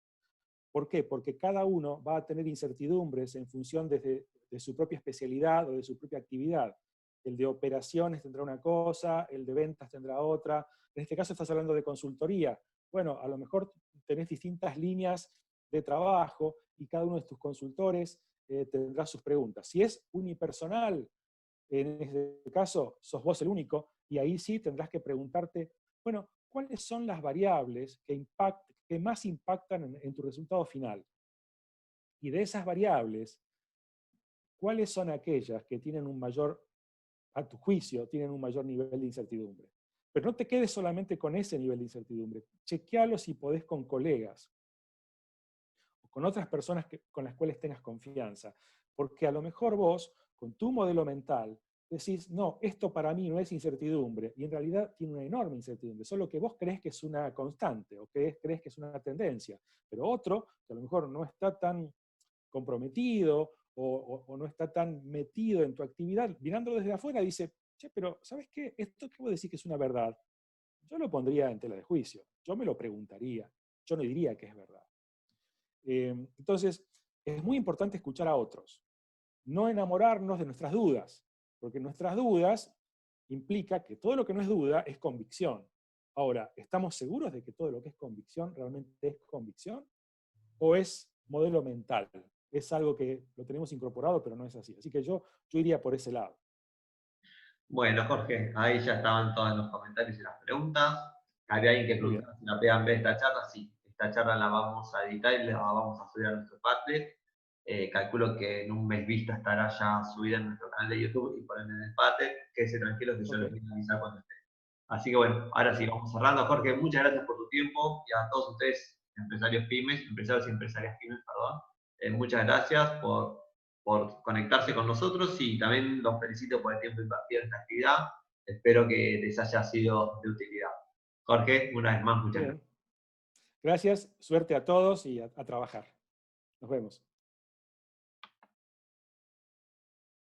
¿Por qué? Porque cada uno va a tener incertidumbres en función de su propia especialidad o de su propia actividad. El de operaciones tendrá una cosa, el de ventas tendrá otra. En este caso estás hablando de consultoría. Bueno, a lo mejor tenés distintas líneas de trabajo y cada uno de tus consultores tendrá sus preguntas. Si es unipersonal, en este caso sos vos el único, y ahí sí tendrás que preguntarte, bueno, ¿cuáles son las variables que más impactan en tu resultado final? Y de esas variables, ¿cuáles son aquellas que tienen un mayor, a tu juicio, tienen un mayor nivel de incertidumbre? Pero no te quedes solamente con ese nivel de incertidumbre. Chequealo si podés con colegas o con otras personas con las cuales tengas confianza. Porque a lo mejor vos, con tu modelo mental, decís, no, esto para mí no es incertidumbre, y en realidad tiene una enorme incertidumbre, solo que vos crees que es una constante, o crees que es una tendencia, pero otro, que a lo mejor no está tan comprometido, o no está tan metido en tu actividad, mirándolo desde afuera, dice, che, pero ¿sabes qué? Esto que vos decís que es una verdad, yo lo pondría en tela de juicio, yo me lo preguntaría, yo no diría que es verdad. Entonces, es muy importante escuchar a otros, no enamorarnos de nuestras dudas, porque nuestras dudas implica que todo lo que no es duda es convicción. Ahora, ¿estamos seguros de que todo lo que es convicción realmente es convicción? ¿O es modelo mental? Es algo que lo tenemos incorporado, pero no es así. Así que yo iría por ese lado. Bueno, Jorge, ahí ya estaban todos los comentarios y las preguntas. Había alguien que Muy bien. preguntaba si la pegan de esta charla. Sí, esta charla la vamos a editar y la vamos a subir a nuestro Padlet. Calculo que en un mes vista estará ya subida en nuestro canal de YouTube y por ende en el Padlet. Quédese tranquilo que yo les Ok. voy a avisar cuando esté. Así que bueno, ahora sí, Bien. vamos cerrando. Jorge, muchas gracias por tu tiempo y a todos ustedes, empresarios pymes, empresarios y empresarias pymes, perdón. Muchas gracias por conectarse con nosotros y también los felicito por el tiempo invertido en esta actividad. Espero que les haya sido de utilidad. Jorge, una vez más, muchas gracias. Bien. Gracias. Suerte a todos y a trabajar. Nos vemos.